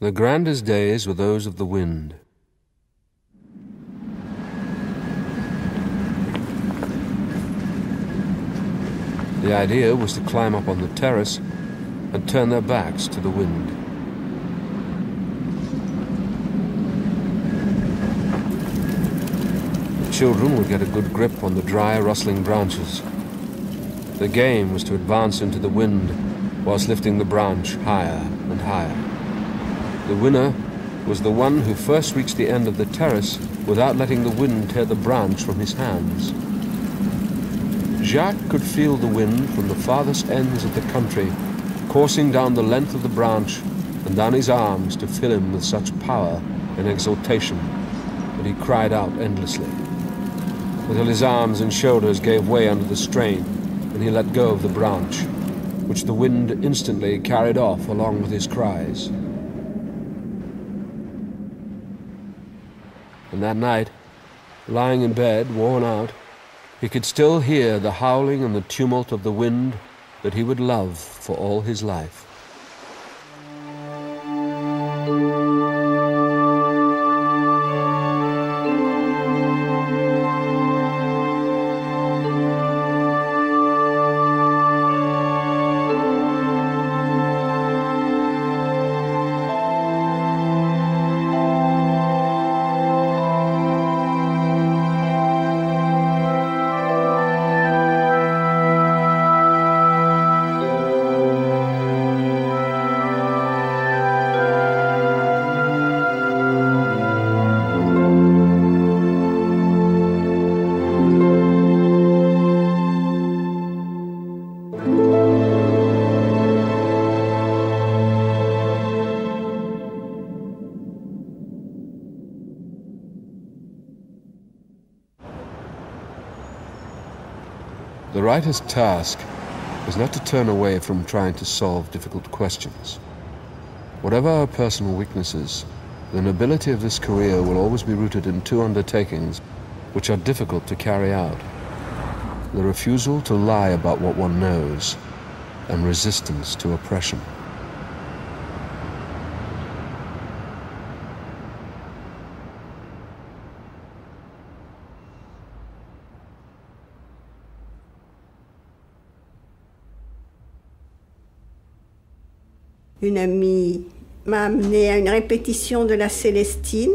The grandest days were those of the wind. The idea was to climb up on the terrace and turn their backs to the wind. The children would get a good grip on the dry, rustling branches. The game was to advance into the wind whilst lifting the branch higher and higher. The winner was the one who first reached the end of the terrace without letting the wind tear the branch from his hands. Jacques could feel the wind from the farthest ends of the country coursing down the length of the branch and down his arms to fill him with such power and exultation that he cried out endlessly, until his arms and shoulders gave way under the strain and he let go of the branch, which the wind instantly carried off along with his cries. And that night, lying in bed, worn out, he could still hear the howling and the tumult of the wind that he would love for all his life. The writer's task is not to turn away from trying to solve difficult questions. Whatever our personal weaknesses, the nobility of this career will always be rooted in two undertakings which are difficult to carry out: the refusal to lie about what one knows and resistance to oppression. Une amie m'a amenée à une répétition de la Célestine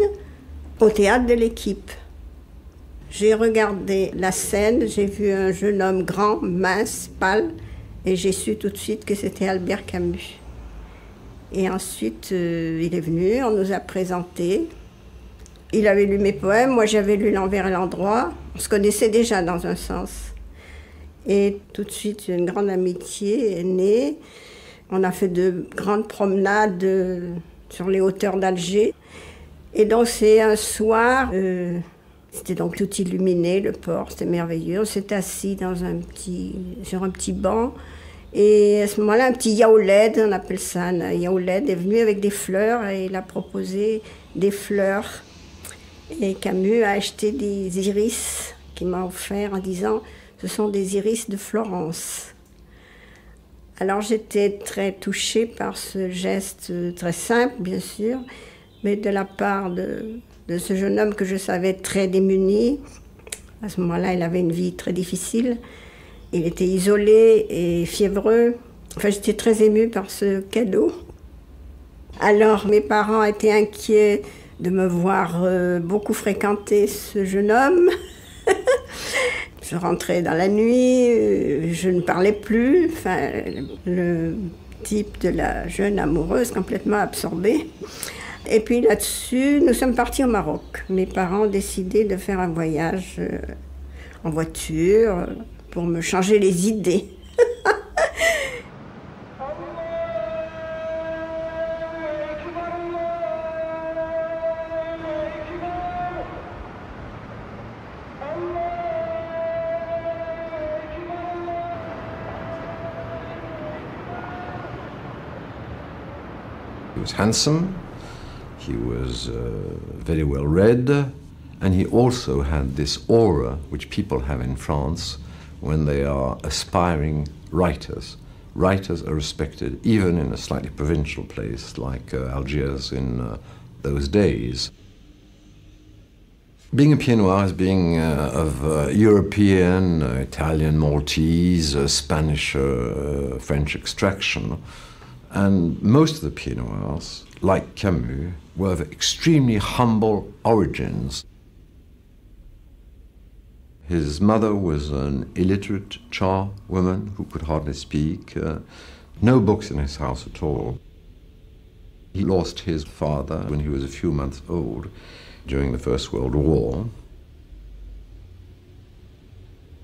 au théâtre de l'Équipe. J'ai regardé la scène, j'ai vu un jeune homme grand, mince, pâle, et j'ai su tout de suite que c'était Albert Camus. Et ensuite, il est venu, on nous a présenté. Il avait lu mes poèmes, moi j'avais lu L'Envers et l'Endroit. On se connaissait déjà dans un sens. Et tout de suite, une grande amitié est née. On a fait de grandes promenades sur les hauteurs d'Alger. Et donc c'est un soir, c'était donc tout illuminé, le port, c'était merveilleux. On s'est assis sur un petit banc. Et à ce moment-là, un petit yaouled, on appelle ça un yaouled, est venu avec des fleurs et il a proposé des fleurs. Et Camus a acheté des iris qu'il m'a offert en disant « Ce sont des iris de Florence ». Alors j'étais très touchée par ce geste très simple, bien sûr, mais de la part de ce jeune homme que je savais très démuni. À ce moment-là, il avait une vie très difficile. Il était isolé et fiévreux. Enfin, j'étais très émue par ce cadeau. Alors mes parents étaient inquiets de me voir beaucoup fréquenter ce jeune homme. Je rentrais dans la nuit, je ne parlais plus, enfin, le type de la jeune amoureuse complètement absorbée. Et puis là-dessus, nous sommes partis au Maroc. Mes parents ont décidé de faire un voyage en voiture pour me changer les idées. He was handsome, he was very well read, and he also had this aura which people have in France when they are aspiring writers. writers are respected, even in a slightly provincial place like Algiers in those days. Being a pied noir is being of European, Italian, Maltese, Spanish, French extraction. And most of the pied noirs, like Camus, were of extremely humble origins. His mother was an illiterate charwoman who could hardly speak. No books in his house at all. He lost his father when he was a few months old during the First World War.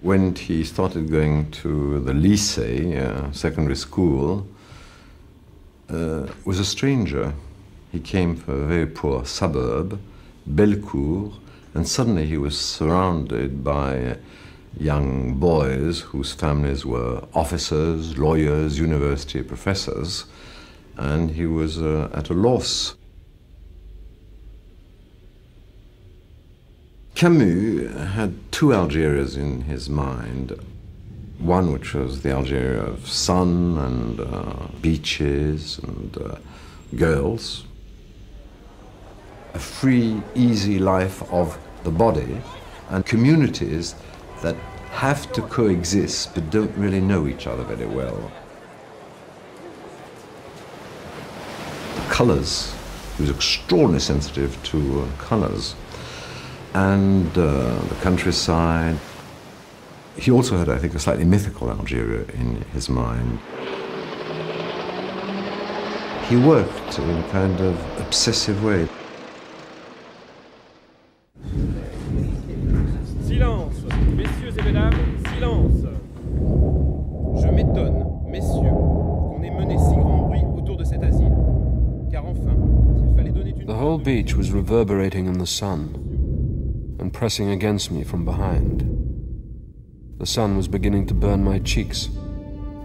When he started going to the lycée, secondary school, was a stranger. He came from a very poor suburb, Bellecour, and suddenly he was surrounded by young boys whose families were officers, lawyers, university professors, and he was at a loss. Camus had two Algerias in his mind. One which was the Algeria of sun and beaches and girls. A free, easy life of the body, and communities that have to coexist but don't really know each other very well. Colours. He was extraordinarily sensitive to colours. And the countryside. He also had, I think, a slightly mythical Algeria in his mind. He worked in a kind of obsessive way. Silence, messieurs et mesdames, silence. Je m'étonne, messieurs, qu'on ait mené si grand bruit autour de cet asile. Car enfin, s'il fallait donner une... The whole beach was reverberating in the sun and pressing against me from behind. The sun was beginning to burn my cheeks,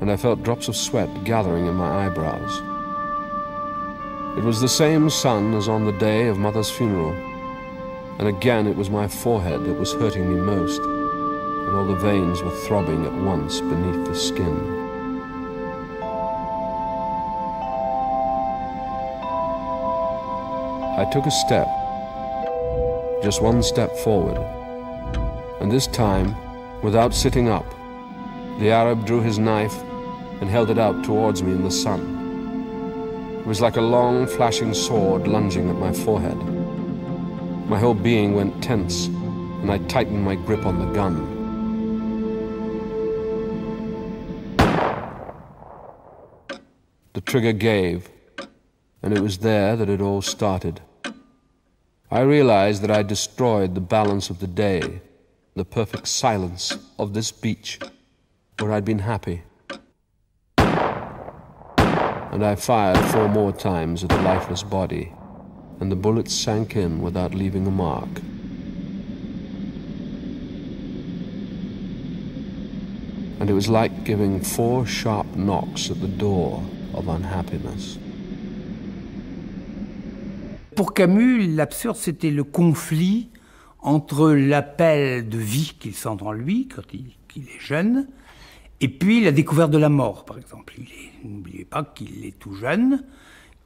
and I felt drops of sweat gathering in my eyebrows. It was the same sun as on the day of Mother's funeral, and again it was my forehead that was hurting me most, and all the veins were throbbing at once beneath the skin. I took a step, just one step forward, and this time, without sitting up, the Arab drew his knife and held it out towards me in the sun. It was like a long, flashing sword lunging at my forehead. My whole being went tense, and I tightened my grip on the gun. The trigger gave, and it was there that it all started. I realized that I destroyed the balance of the day, the perfect silence of this beach where I'd been happy. And I fired 4 more times at the lifeless body, and the bullets sank in without leaving a mark. And it was like giving 4 sharp knocks at the door of unhappiness. Pour Camus, l'absurde, c'était le conflit entre l'appel de vie qu'il sent en lui quand il est jeune, et puis la découverte de la mort, par exemple. N'oubliez pas qu'il est tout jeune,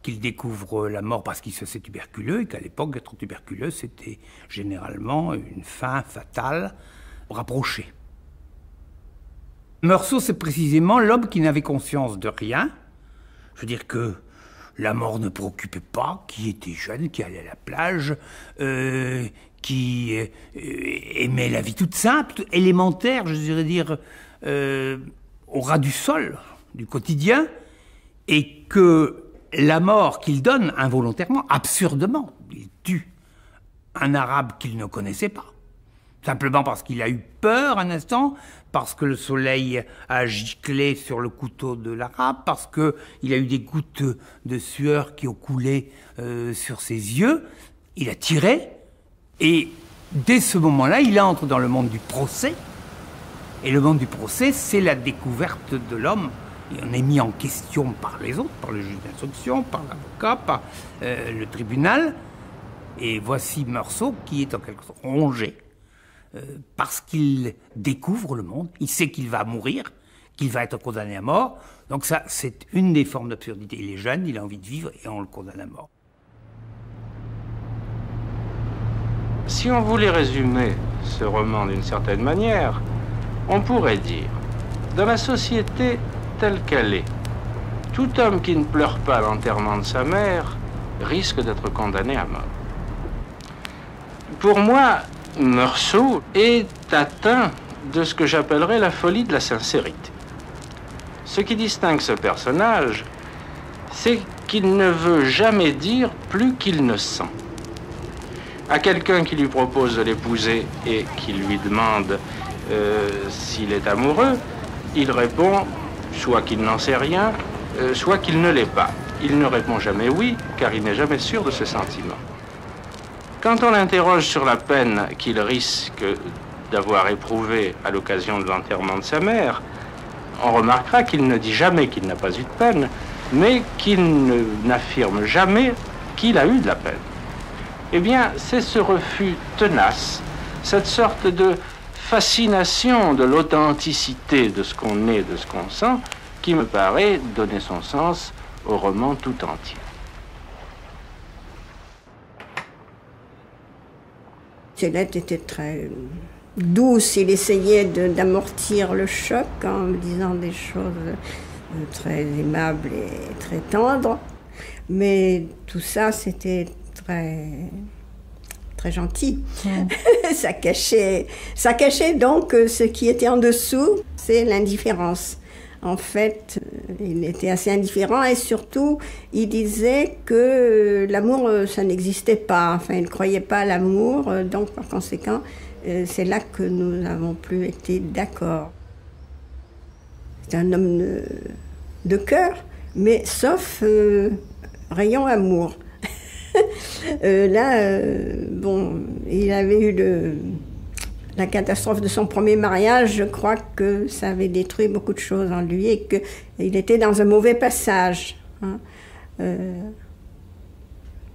qu'il découvre la mort parce qu'il se sait tuberculeux, et qu'à l'époque, être tuberculeux, c'était généralement une fin fatale rapprochée. Meursault, c'est précisément l'homme qui n'avait conscience de rien. Je veux dire que la mort ne préoccupait pas, qui était jeune, qui allait à la plage, qui aimait la vie toute simple, toute élémentaire, je dirais dire, au ras du sol, du quotidien, et que la mort qu'il donne involontairement, absurdement, il tue un arabe qu'il ne connaissait pas, simplement parce qu'il a eu peur un instant, parce que le soleil a giclé sur le couteau de l'arabe, parce qu'il a eu des gouttes de sueur qui ont coulé sur ses yeux. Il a tiré, et dès ce moment-là, il entre dans le monde du procès. Et le monde du procès, c'est la découverte de l'homme. Et on est mis en question par les autres, par le juge d'instruction, par l'avocat, par le tribunal. Et voici Meursault qui est en quelque sorte rongé. Parce qu'il découvre le monde, il sait qu'il va mourir, qu'il va être condamné à mort. Donc ça, c'est une des formes d'absurdité. Il est jeune, il a envie de vivre et on le condamne à mort. Si on voulait résumer ce roman d'une certaine manière, on pourrait dire, dans la société telle qu'elle est, tout homme qui ne pleure pas l'enterrement de sa mère risque d'être condamné à mort. Pour moi, Meursault est atteint de ce que j'appellerais la folie de la sincérité. Ce qui distingue ce personnage, c'est qu'il ne veut jamais dire plus qu'il ne sent. À quelqu'un qui lui propose de l'épouser et qui lui demande s'il est amoureux, il répond soit qu'il n'en sait rien, soit qu'il ne l'est pas. Il ne répond jamais oui, car il n'est jamais sûr de ce sentiment. Quand on l'interroge sur la peine qu'il risque d'avoir éprouvée à l'occasion de l'enterrement de sa mère, on remarquera qu'il ne dit jamais qu'il n'a pas eu de peine, mais qu'il n'affirme jamais qu'il a eu de la peine. Eh bien, c'est ce refus tenace, cette sorte de fascination de l'authenticité de ce qu'on est, de ce qu'on sent, qui me paraît donner son sens au roman tout entier. Ses lettres étaient très douces, il essayait d'amortir le choc en me disant des choses très aimables et très tendres, mais tout ça c'était très gentil. ça cachait donc ce qui était en dessous, c'est l'indifférence. En fait, il était assez indifférent et surtout, il disait que l'amour, ça n'existait pas. Enfin, il ne croyait pas à l'amour, donc par conséquent, c'est là que nous n'avons plus été d'accord. C'est un homme de cœur, mais sauf rayon amour. Bon, il avait eu la catastrophe de son premier mariage. Je crois que ça avait détruit beaucoup de choses en lui et qu'il était dans un mauvais passage. Hein.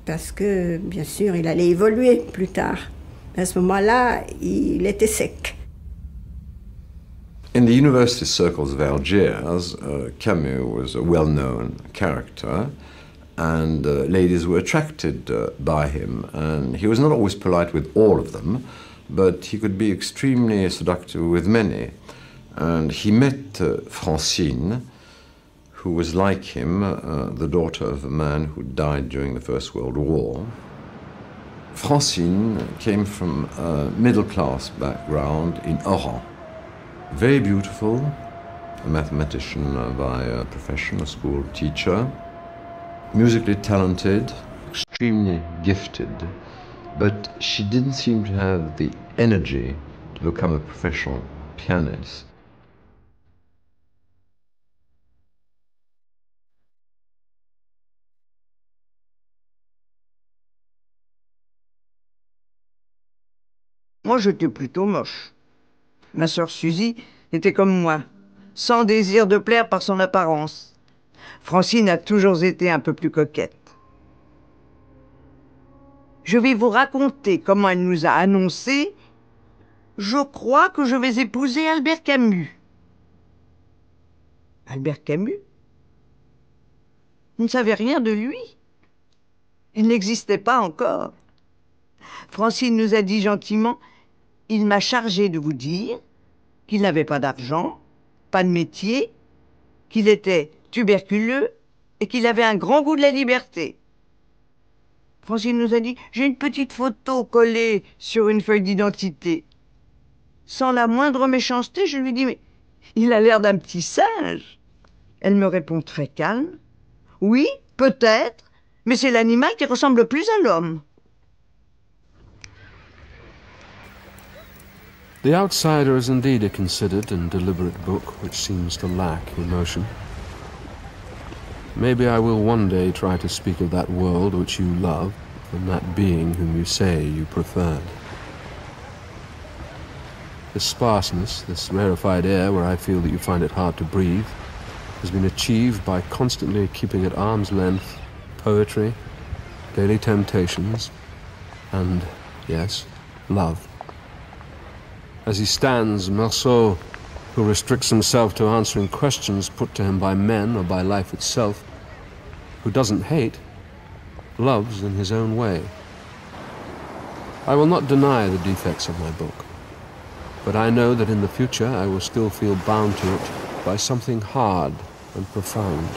Parce que, bien sûr, il allait évoluer plus tard. À ce moment-là, il était sec. In the university circles of Algiers, Camus was a well-known character. And ladies were attracted by him. And he was not always polite with all of them, but he could be extremely seductive with many. And he met Francine, who was like him, the daughter of a man who died during the First World War. Francine came from a middle-class background in Oran. Very beautiful, a mathematician by profession, a school teacher. Musically talented, extremely gifted, but she didn't seem to have the energy to become a professional pianist. Moi, j'étais plutôt moche. Ma sœur Suzy était comme moi, sans désir de plaire par son apparence. Francine a toujours été un peu plus coquette. Je vais vous raconter comment elle nous a annoncé « Je crois que je vais épouser Albert Camus ». Albert Camus? Vous ne savez rien de lui. Il n'existait pas encore. Francine nous a dit gentiment « Il m'a chargé de vous dire qu'il n'avait pas d'argent, pas de métier, qu'il était tuberculeux et qu'il avait un grand goût de la liberté. » Francine nous a dit « J'ai une petite photo collée sur une feuille d'identité. » Sans la moindre méchanceté, je lui dis « Mais il a l'air d'un petit singe. » Elle me répond très calme « Oui, peut-être, mais c'est l'animal qui ressemble le plus à l'homme. » The Outsider is indeed a considered and deliberate book which seems to lack emotion. Maybe I will one day try to speak of that world which you love and that being whom you say you preferred. This sparseness, this rarefied air where I feel that you find it hard to breathe, has been achieved by constantly keeping at arm's length poetry, daily temptations, and, yes, love. As he stands, Meursault, who restricts himself to answering questions put to him by men or by life itself, who doesn't hate, loves in his own way. I will not deny the defects of my book, but I know that in the future I will still feel bound to it by something hard and profound.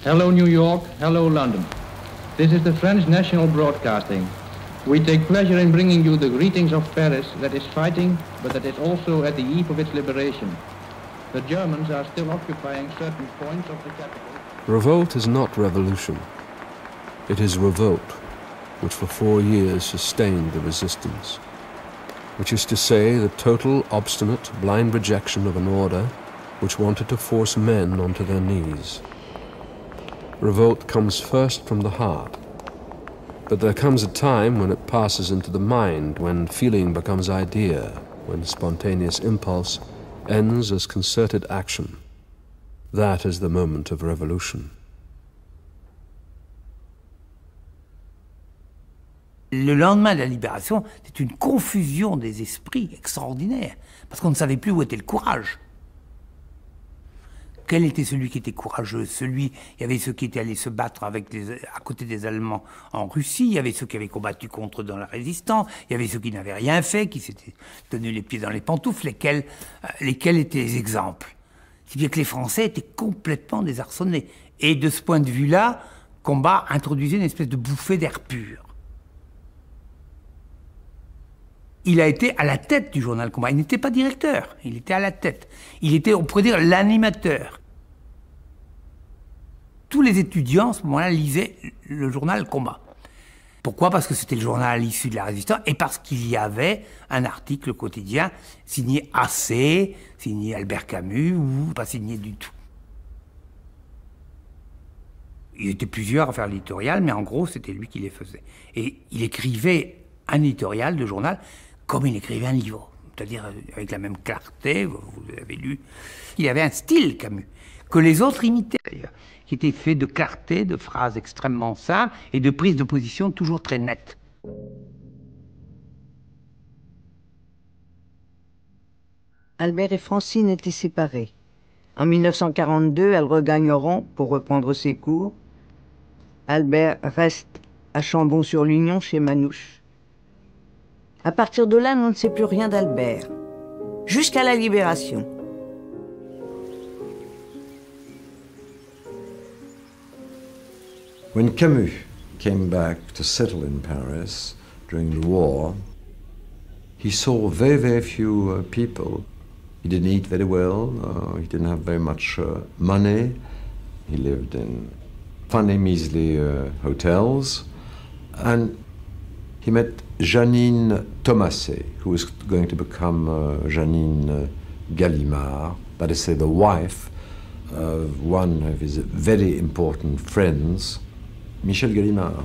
Hello New York, hello London. This is the French National Broadcasting. We take pleasure in bringing you the greetings of Paris that is fighting, but that is also at the eve of its liberation. The Germans are still occupying certain points of the capital. Revolt is not revolution. It is revolt, which for 4 years sustained the resistance. Which is to say, the total, obstinate, blind rejection of an order which wanted to force men onto their knees. Revolt comes first from the heart, but there comes a time when it passes into the mind, when feeling becomes idea, when spontaneous impulse ends as concerted action. That is the moment of revolution. Le lendemain de la libération, c'est une confusion des esprits extraordinaire, parce qu'on ne savait plus où était le courage. Quel était celui qui était courageux? Il y avait ceux qui étaient allés se battre à côté des Allemands en Russie, il y avait ceux qui avaient combattu contre dans la résistance, il y avait ceux qui n'avaient rien fait, qui s'étaient tenus les pieds dans les pantoufles, lesquels étaient les exemples. Si bien que les Français étaient complètement désarçonnés. Et de ce point de vue-là, Combat introduisait une espèce de bouffée d'air pur. Il a été à la tête du journal Combat. Il n'était pas directeur, il était à la tête. Il était, on pourrait dire, l'animateur. Tous les étudiants, à ce moment-là, lisaient le journal Combat. Pourquoi? Parce que c'était le journal issu de la Résistance et parce qu'il y avait un article quotidien signé AC, signé Albert Camus ou pas signé du tout. Il était plusieurs à faire l'éditorial, mais en gros, c'était lui qui les faisait. Et il écrivait un éditorial de journal comme il écrivait un livre, c'est-à-dire avec la même clarté, vous l'avez lu. Il avait un style, Camus, que les autres imitaient d'ailleurs, qui était fait de clarté, de phrases extrêmement simples et de prises de position toujours très nettes. Albert et Francine étaient séparés. En 1942, elles regagneront pour reprendre ses cours. Albert reste à Chambon-sur-Lignon chez Manouche. À partir de là, on ne sait plus rien d'Albert, jusqu'à la libération. When Camus came back to settle in Paris during the war, he saw very, very few people. He didn't eat very well, he didn't have very much money. He lived in funny, measly hotels. And he met Jeannine Thomasset, who was going to become Jeannine Gallimard, that is to say, the wife of one of his very important friends, Michel Gallimard.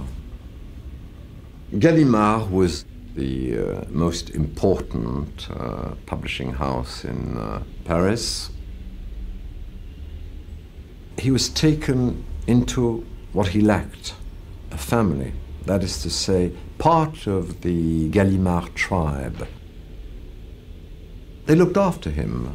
Gallimard was the most important publishing house in Paris. He was taken into what he lacked, a family, that is to say, part of the Gallimard tribe. They looked after him.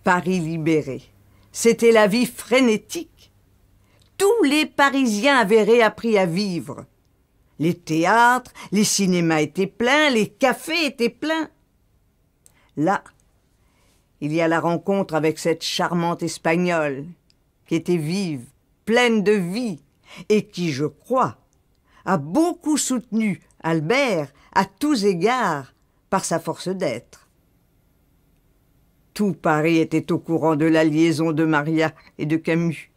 Paris libéré. C'était la vie frénétique. Tous les Parisiens avaient réappris à vivre. Les théâtres, les cinémas étaient pleins, les cafés étaient pleins. Là, il y a la rencontre avec cette charmante Espagnole, qui était vive, pleine de vie, et qui, je crois, a beaucoup soutenu Albert à tous égards par sa force d'être. Tout Paris était au courant de la liaison de Maria et de Camus.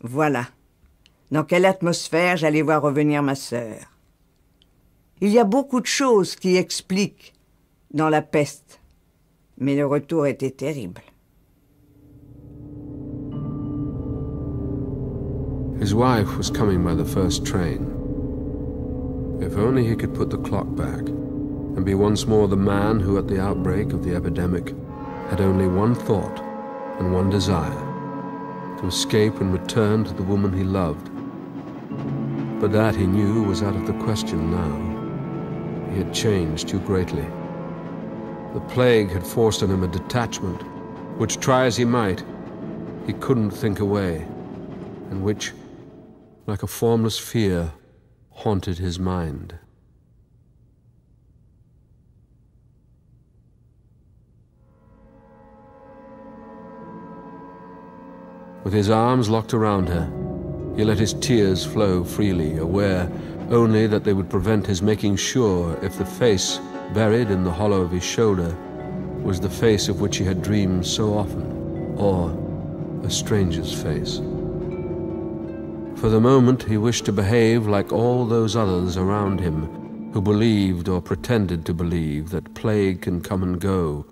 Voilà. Dans quelle atmosphère j'allais voir revenir ma sœur. Il y a beaucoup de choses qui expliquent dans la peste, mais le retour était terrible. His wife was coming by the first train. If only he could put the clock back and be once more the man who, at the outbreak of the epidemic, had only one thought and one desire, to escape and return to the woman he loved. But that, he knew, was out of the question now. He had changed too greatly. The plague had forced on him a detachment, which, try as he might, he couldn't think away, and which, like a formless fear, haunted his mind. With his arms locked around her, he let his tears flow freely, aware only that they would prevent his making sure if the face buried in the hollow of his shoulder was the face of which he had dreamed so often, or a stranger's face. For the moment, he wished to behave like all those others around him who believed or pretended to believe that plague can come and go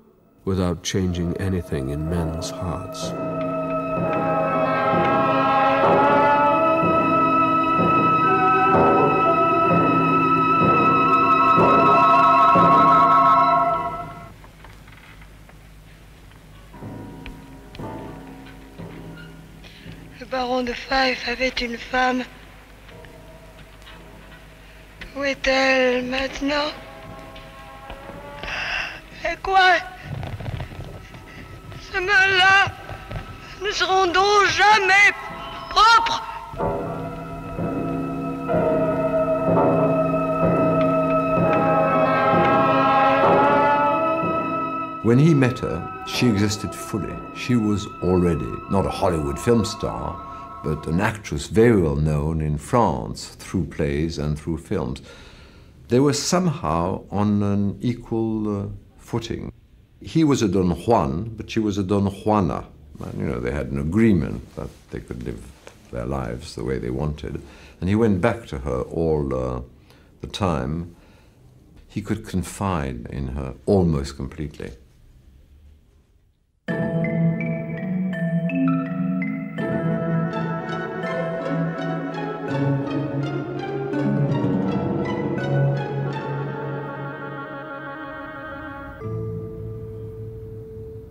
without changing anything in men's hearts. Le baron de Fife avait une femme. Où est-elle maintenant? Et quoi? Ces mains-là ne seront donc jamais propres. When he met her, she existed fully. She was already not a Hollywood film star, but an actress very well known in France through plays and through films. They were somehow on an equal footing. He was a Don Juan, but she was a Don Juana. And, you know, they had an agreement that they could live their lives the way they wanted. And he went back to her all the time. He could confide in her almost completely.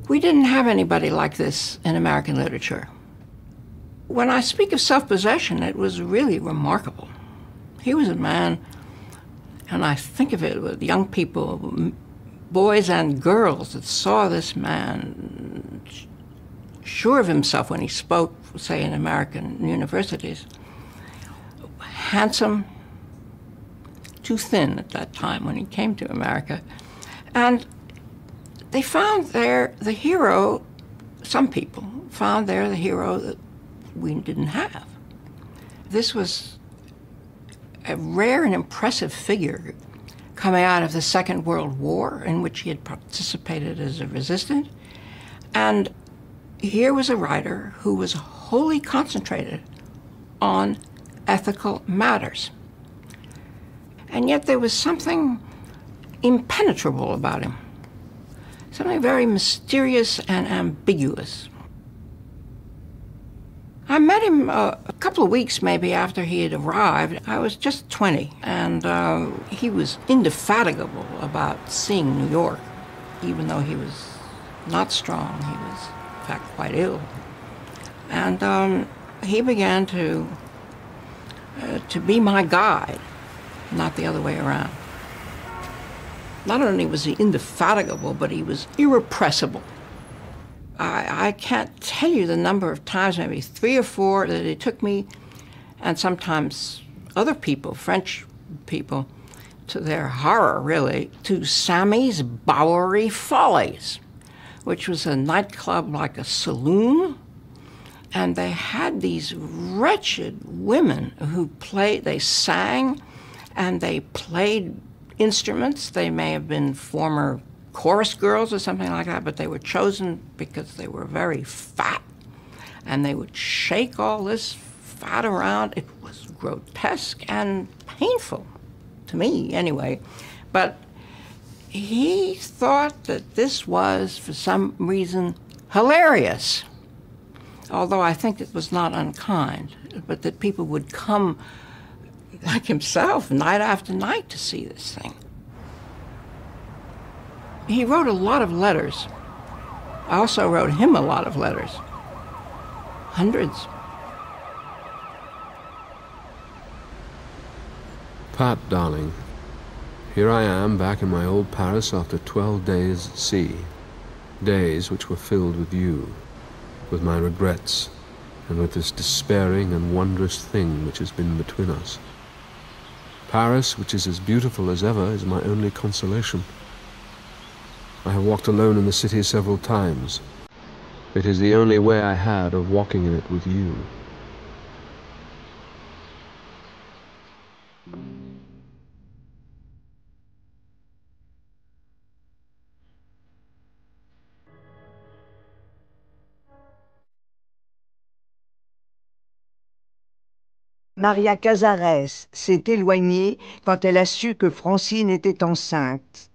We didn't have anybody like this in American literature. When I speak of self-possession, it was really remarkable. He was a man, and I think of it with young people, boys and girls that saw this man, sure of himself when he spoke, say, in American universities. Handsome, too thin at that time when he came to America. And they found there the hero, some people found there the hero that we didn't have. This was a rare and impressive figure coming out of the Second World War, in which he had participated as a resistant. And here was a writer who was wholly concentrated on ethical matters. And yet there was something impenetrable about him. Something very mysterious and ambiguous. I met him a couple of weeks maybe after he had arrived. I was just 20, and he was indefatigable about seeing New York, even though he was not strong. He was, in fact, quite ill. And he began to be my guide, not the other way around. Not only was he indefatigable, but he was irrepressible. I can't tell you the number of times, maybe 3 or 4, that it took me, and sometimes other people, French people, to their horror, really, to Sammy's Bowery Follies, which was a nightclub like a saloon. And they had these wretched women who played, they sang, and they played instruments. They may have been former chorus girls or something like that, but they were chosen because they were very fat, and they would shake all this fat around. It was grotesque and painful, to me anyway. But he thought that this was, for some reason, hilarious. Although I think it was not unkind, but that people would come, like himself, night after night to see this thing. He wrote a lot of letters. I also wrote him a lot of letters. Hundreds. Pat, darling, here I am back in my old Paris after 12 days at sea. Days which were filled with you, with my regrets, and with this despairing and wondrous thing which has been between us. Paris, which is as beautiful as ever, is my only consolation. I have walked alone in the city several times. It is the only way I had of walking in it with you. Maria Casares s'est éloignée quand elle a su que Francine était enceinte.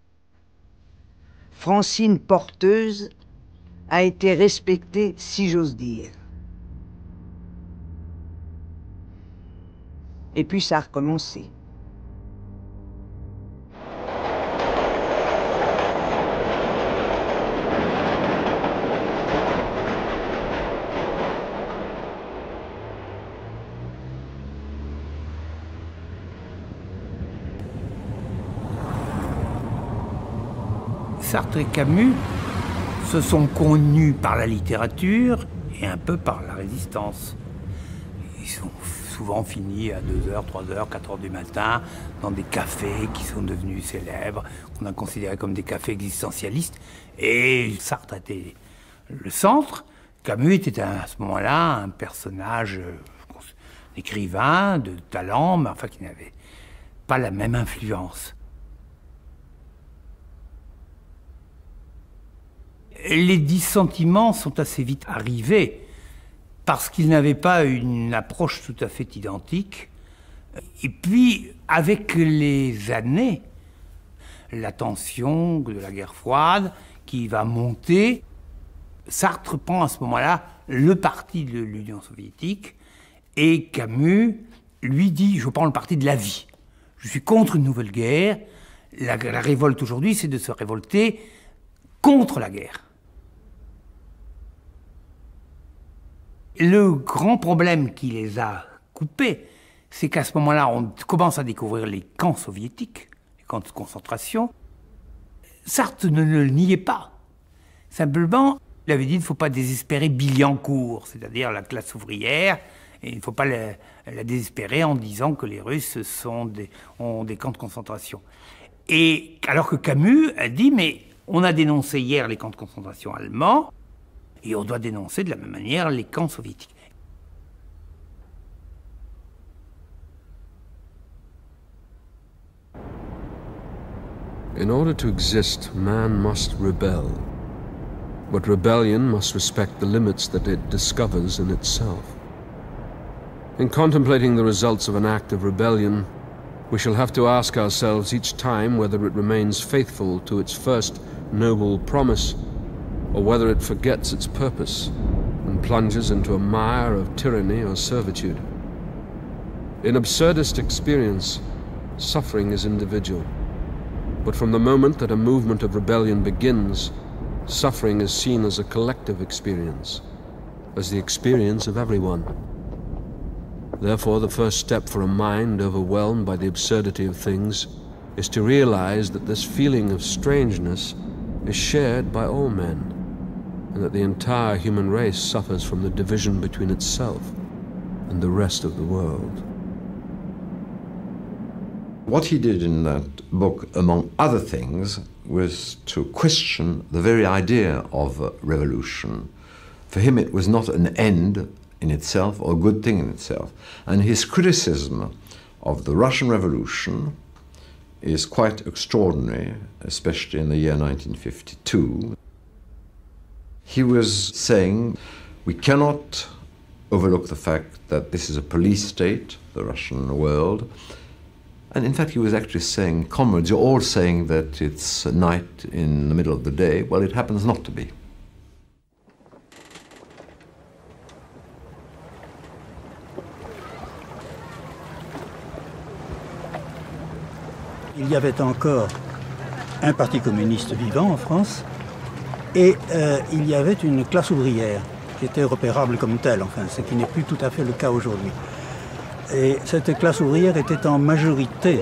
Francine porteuse a été respectée, si j'ose dire. Et puis ça a recommencé. Sartre et Camus se sont connus par la littérature et un peu par la résistance. Ils sont souvent finis à 2h, 3h, 4h du matin dans des cafés qui sont devenus célèbres, qu'on a considérés comme des cafés existentialistes. Et Sartre était le centre. Camus était à ce moment-là un personnage, écrivain, de talent, mais enfin qui n'avait pas la même influence. Les dissentiments sont assez vite arrivés parce qu'ils n'avaient pas une approche tout à fait identique. Et puis, avec les années, la tension de la guerre froide qui va monter, Sartre prend à ce moment-là le parti de l'Union soviétique et Camus lui dit « je prends le parti de la vie. Je suis contre une nouvelle guerre. La révolte aujourd'hui, c'est de se révolter contre la guerre. » Le grand problème qui les a coupés, c'est qu'à ce moment-là, on commence à découvrir les camps soviétiques, les camps de concentration. Sartre ne le niait pas. Simplement, il avait dit qu'il ne faut pas désespérer Billancourt, c'est-à-dire la classe ouvrière, et il ne faut pas la désespérer en disant que les Russes ont des camps de concentration. Et alors que Camus a dit, mais on a dénoncé hier les camps de concentration allemands, et on doit dénoncer de la même manière les camps soviétiques. In order to exist, man must rebel. But rebellion must respect the limits that it discovers in itself. In contemplating the results of an act of rebellion, we shall have to ask ourselves each time whether it remains faithful to its first noble promise, or whether it forgets its purpose and plunges into a mire of tyranny or servitude. In absurdist experience, suffering is individual. But from the moment that a movement of rebellion begins, suffering is seen as a collective experience, as the experience of everyone. Therefore, the first step for a mind overwhelmed by the absurdity of things is to realize that this feeling of strangeness is shared by all men, and that the entire human race suffers from the division between itself and the rest of the world. What he did in that book, among other things, was to question the very idea of revolution. For him, it was not an end in itself or a good thing in itself. And his criticism of the Russian Revolution is quite extraordinary, especially in the year 1952. He was saying, we cannot overlook the fact that this is a police state, the Russian world. And in fact, he was actually saying, comrades, you're all saying that it's night in the middle of the day. Well, it happens not to be. Il y avait encore un parti communiste vivant en France et il y avait une classe ouvrière qui était repérable comme telle, enfin, ce qui n'est plus tout à fait le cas aujourd'hui. Et cette classe ouvrière était en majorité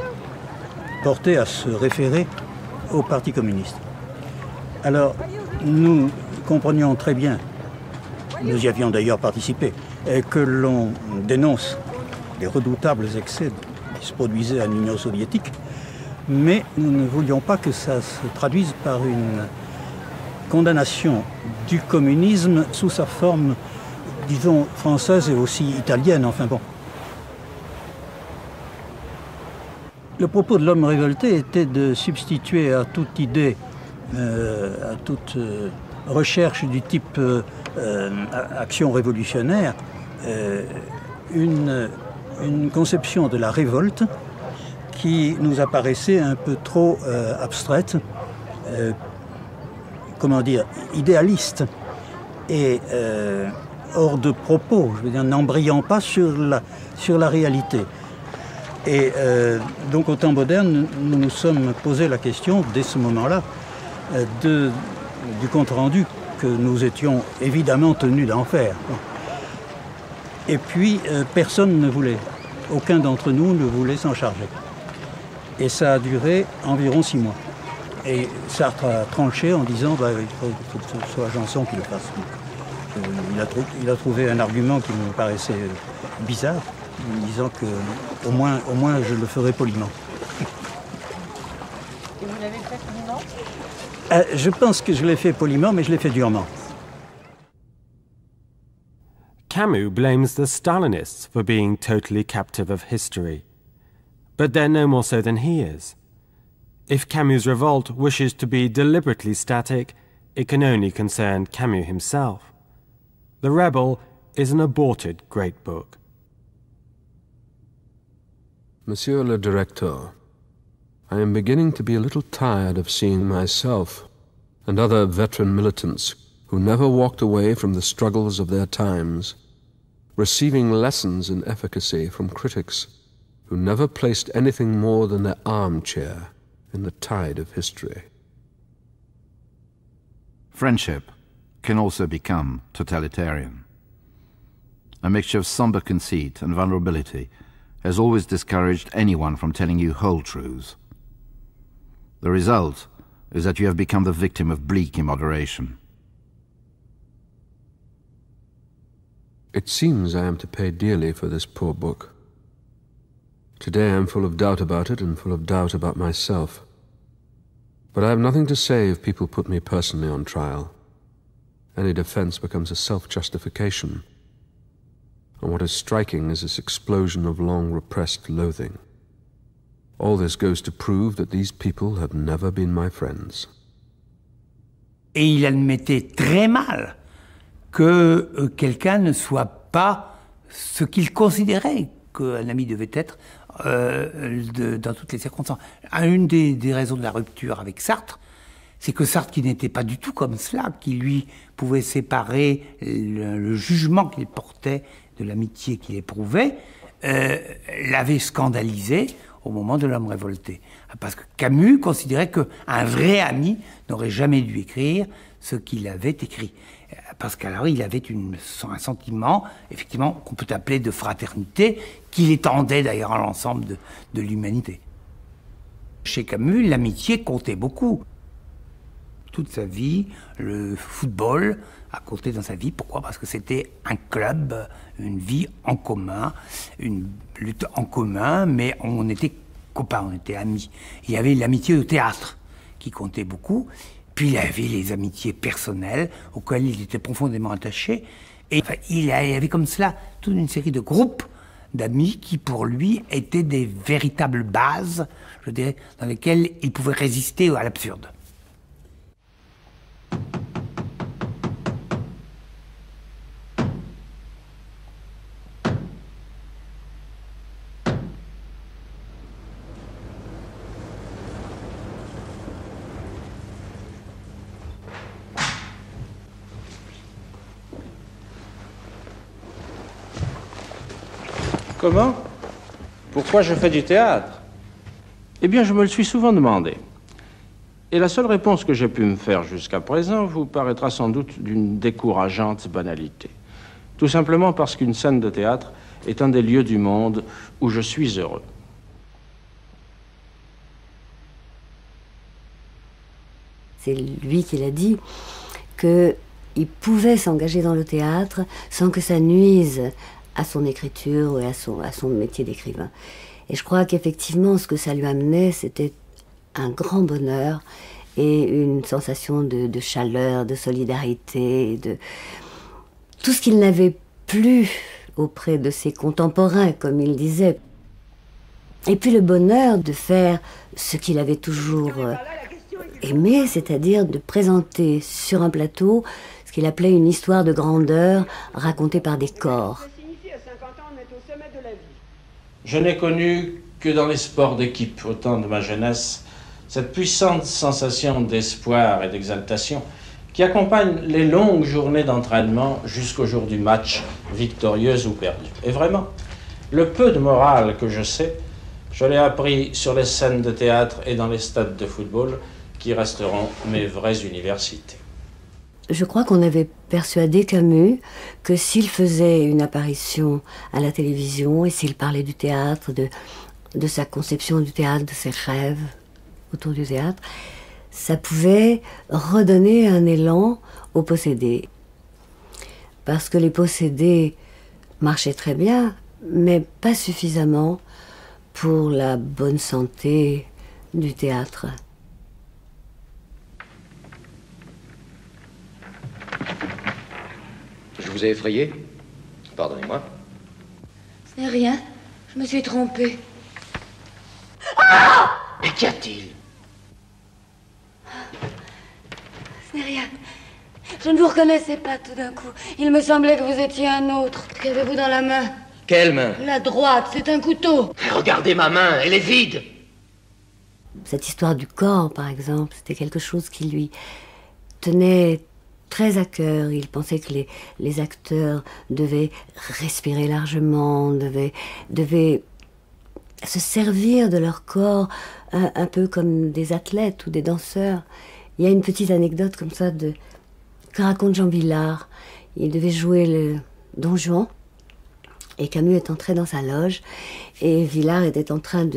portée à se référer au Parti communiste. Alors, nous comprenions très bien, nous y avions d'ailleurs participé, que l'on dénonce les redoutables excès qui se produisaient à l'Union soviétique, mais nous ne voulions pas que ça se traduise par une condamnation du communisme sous sa forme, disons, française et aussi italienne, enfin bon. Le propos de l'homme révolté était de substituer à toute idée, à toute recherche du type action révolutionnaire, une conception de la révolte qui nous apparaissait un peu trop abstraite, comment dire, idéaliste et hors de propos, je veux dire, n'embrayant pas sur la réalité. Et donc au temps moderne, nous nous sommes posé la question, dès ce moment-là, du compte-rendu que nous étions évidemment tenus d'en faire. Et puis, personne ne voulait, aucun d'entre nous ne voulait s'en charger. Et ça a duré environ 6 mois. Et Sartre a tranché en disant bah, il faut que ce soit Janson qui le fasse. Il a trouvé un argument qui me paraissait bizarre, en disant que au moins je le ferai poliment. Et vous l'avez fait poliment? Je pense que je l'ai fait poliment, mais je l'ai fait durement. Camus blames the Stalinists for being totally captive of history. But they're no more so than he is. If Camus' revolt wishes to be deliberately static, it can only concern Camus himself. The Rebel is an aborted great book. Monsieur le Directeur, I am beginning to be a little tired of seeing myself and other veteran militants who never walked away from the struggles of their times, receiving lessons in efficacy from critics who never placed anything more than their armchair in the tide of history. Friendship can also become totalitarian. A mixture of somber conceit and vulnerability has always discouraged anyone from telling you whole truths. The result is that you have become the victim of bleak immoderation. It seems I am to pay dearly for this poor book. Today I am full of doubt about it and full of doubt about myself. But I have nothing to say if people put me personally on trial. Any defense becomes a self-justification. And what is striking is this explosion of long-repressed loathing. All this goes to prove that these people have never been my friends. Et il admettait très mal que quelqu'un ne soit pas ce qu'il considérait qu'un ami devait être dans toutes les circonstances. Une des raisons de la rupture avec Sartre, c'est que Sartre, qui n'était pas du tout comme cela, qui lui pouvait séparer le jugement qu'il portait de l'amitié qu'il éprouvait, l'avait scandalisé au moment de l'homme révolté. Parce que Camus considérait qu'un vrai ami n'aurait jamais dû écrire ce qu'il avait écrit. Parce qu'alors il avait un sentiment, effectivement, qu'on peut appeler de fraternité, qu'il étendait d'ailleurs à l'ensemble de l'humanité. Chez Camus, l'amitié comptait beaucoup. Toute sa vie, le football a compté dans sa vie. Pourquoi? Parce que c'était un club, une vie en commun, une lutte en commun, mais on était copains, on était amis. Il y avait l'amitié au théâtre qui comptait beaucoup. Puis il y avait les amitiés personnelles auxquelles il était profondément attaché. Et enfin, il y avait comme cela toute une série de groupes d'amis qui, pour lui, étaient des véritables bases, je dirais, dans lesquelles il pouvait résister à l'absurde. Comment? Pourquoi je fais du théâtre? Eh bien, je me le suis souvent demandé. Et la seule réponse que j'ai pu me faire jusqu'à présent vous paraîtra sans doute d'une décourageante banalité. Tout simplement parce qu'une scène de théâtre est un des lieux du monde où je suis heureux. C'est lui qui l'a dit, qu'il pouvait s'engager dans le théâtre sans que ça nuise à son écriture et à son métier d'écrivain. Et je crois qu'effectivement, ce que ça lui amenait, c'était un grand bonheur et une sensation de chaleur, de solidarité, de tout ce qu'il n'avait plus auprès de ses contemporains, comme il disait. Et puis le bonheur de faire ce qu'il avait toujours aimé, c'est-à-dire de présenter sur un plateau ce qu'il appelait une histoire de grandeur racontée par des corps. Je n'ai connu que dans les sports d'équipe, au temps de ma jeunesse, cette puissante sensation d'espoir et d'exaltation qui accompagne les longues journées d'entraînement jusqu'au jour du match, victorieuse ou perdue. Et vraiment, le peu de morale que je sais, je l'ai appris sur les scènes de théâtre et dans les stades de football qui resteront mes vraies universités. Je crois qu'on avait persuadé Camus que s'il faisait une apparition à la télévision et s'il parlait du théâtre, de sa conception du théâtre, de ses rêves autour du théâtre, ça pouvait redonner un élan aux possédés. Parce que les possédés marchaient très bien, mais pas suffisamment pour la bonne santé du théâtre. Je vous ai effrayé? Pardonnez-moi. Ce n'est rien. Je me suis trompée. Mais qu'y a-t-il? Ce n'est rien. Je ne vous reconnaissais pas tout d'un coup. Il me semblait que vous étiez un autre. Qu'avez-vous dans la main? Quelle main? La droite, c'est un couteau. Regardez ma main, elle est vide. Cette histoire du corps, par exemple, c'était quelque chose qui lui tenait très à cœur. Il pensait que les acteurs devaient respirer largement, devaient se servir de leur corps un peu comme des athlètes ou des danseurs. Il y a une petite anecdote comme ça que raconte Jean Vilar. Il devait jouer le Don Juan et Camus est entré dans sa loge et Vilar était en train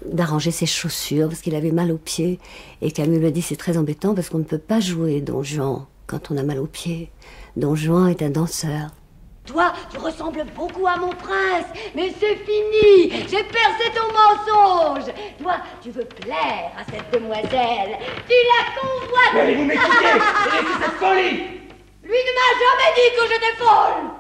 d'arranger ses chaussures parce qu'il avait mal aux pieds. Et Camus lui dit, c'est très embêtant parce qu'on ne peut pas jouer Don Juan quand on a mal aux pieds. Don Juan est un danseur. Toi, tu ressembles beaucoup à mon prince, mais c'est fini. J'ai percé ton mensonge. Toi, tu veux plaire à cette demoiselle. Tu la convoites. Mais allez-vous m'écouter? Laissez cette folie. Lui ne m'a jamais dit que j'étais folle.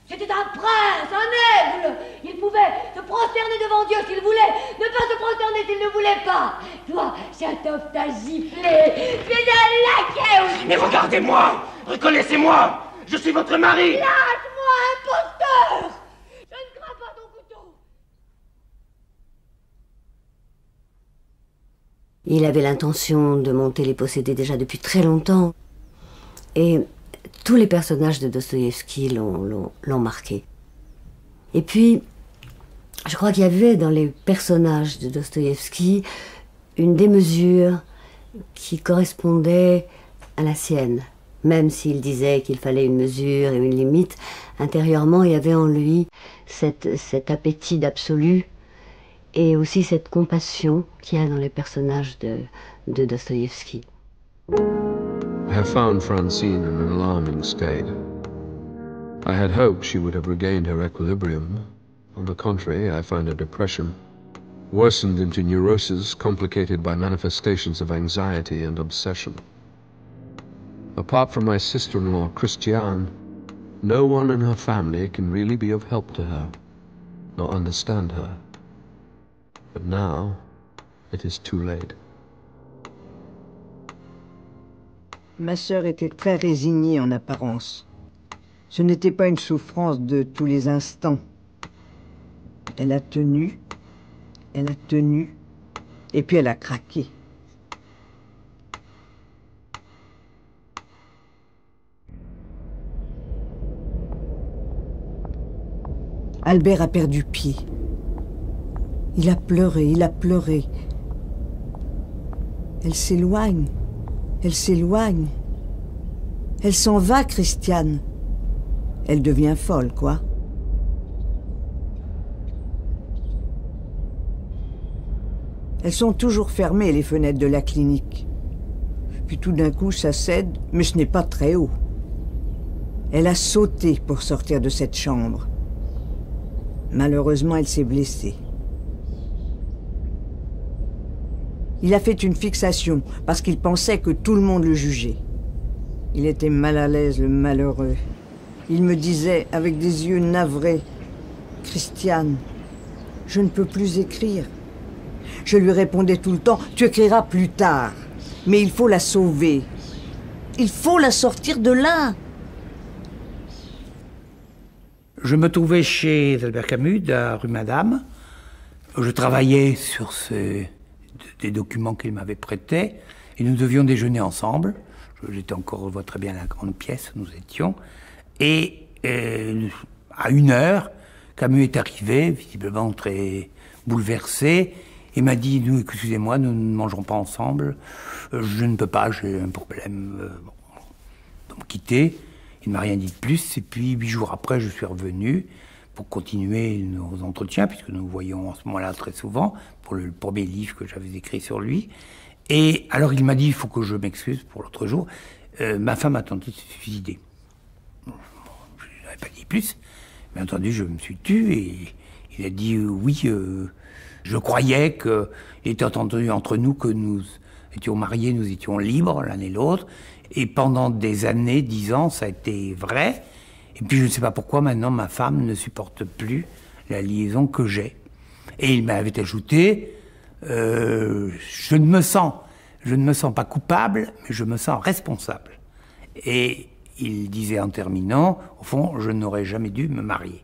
C'était un prince, un aigle. Il pouvait se prosterner devant Dieu s'il voulait, ne pas se prosterner s'il ne voulait pas. Toi, Châteauve t'a giflé. Tu es un laquais aussi. Mais regardez-moi. Reconnaissez-moi. Je suis votre mari. Lâche-moi, imposteur. Je ne crains pas ton couteau. Il avait l'intention de monter Les Possédés déjà depuis très longtemps. Et tous les personnages de Dostoïevski l'ont marqué. Et puis, je crois qu'il y avait dans les personnages de Dostoïevski une démesure qui correspondait à la sienne. Même s'il disait qu'il fallait une mesure et une limite, intérieurement, il y avait en lui cet appétit d'absolu et aussi cette compassion qu'il y a dans les personnages de Dostoïevski. I have found Francine in an alarming state. I had hoped she would have regained her equilibrium. On the contrary, I find her depression worsened into neurosis complicated by manifestations of anxiety and obsession. Apart from my sister-in-law, Christiane, no one in her family can really be of help to her, nor understand her. But now, it is too late. Ma sœur était très résignée en apparence. Ce n'était pas une souffrance de tous les instants. Elle a tenu, et puis elle a craqué. Albert a perdu pied. Il a pleuré, il a pleuré. Elle s'éloigne, elle s'éloigne. Elle s'en va, Christiane. Elle devient folle, quoi. Elles sont toujours fermées, les fenêtres de la clinique. Puis tout d'un coup, ça cède, mais ce n'est pas très haut. Elle a sauté pour sortir de cette chambre. Malheureusement, elle s'est blessée. Il a fait une fixation parce qu'il pensait que tout le monde le jugeait. Il était mal à l'aise, le malheureux. Il me disait, avec des yeux navrés, « Christiane, je ne peux plus écrire. » Je lui répondais tout le temps, « Tu écriras plus tard, mais il faut la sauver. Il faut la sortir de là. » Je me trouvais chez Albert Camus, à rue Madame. Je travaillais sur des documents qu'il m'avait prêtés et nous devions déjeuner ensemble. J'étais encore, je vois très bien la grande pièce où nous étions. Et à 1h, Camus est arrivé, visiblement très bouleversé, et m'a dit, nous, excusez-moi, nous ne mangerons pas ensemble. Je ne peux pas, j'ai un problème. Donc, quitter. Il ne m'a rien dit de plus. Et puis, 8 jours après, je suis revenu pour continuer nos entretiens, puisque nous nous voyons en ce moment-là très souvent, pour le premier livre que j'avais écrit sur lui. Et alors, il m'a dit, il faut que je m'excuse pour l'autre jour. Ma femme a tenté de se suicider. Je n'avais pas dit plus. Bien entendu, je me suis tu et il a dit oui. Je croyais qu'il était entendu entre nous que nous étions mariés, nous étions libres l'un et l'autre. Et pendant des années, 10 ans, ça a été vrai. Et puis je ne sais pas pourquoi maintenant ma femme ne supporte plus la liaison que j'ai. Et il m'avait ajouté, je ne me sens pas coupable, mais je me sens responsable. Et il disait en terminant, au fond, je n'aurais jamais dû me marier.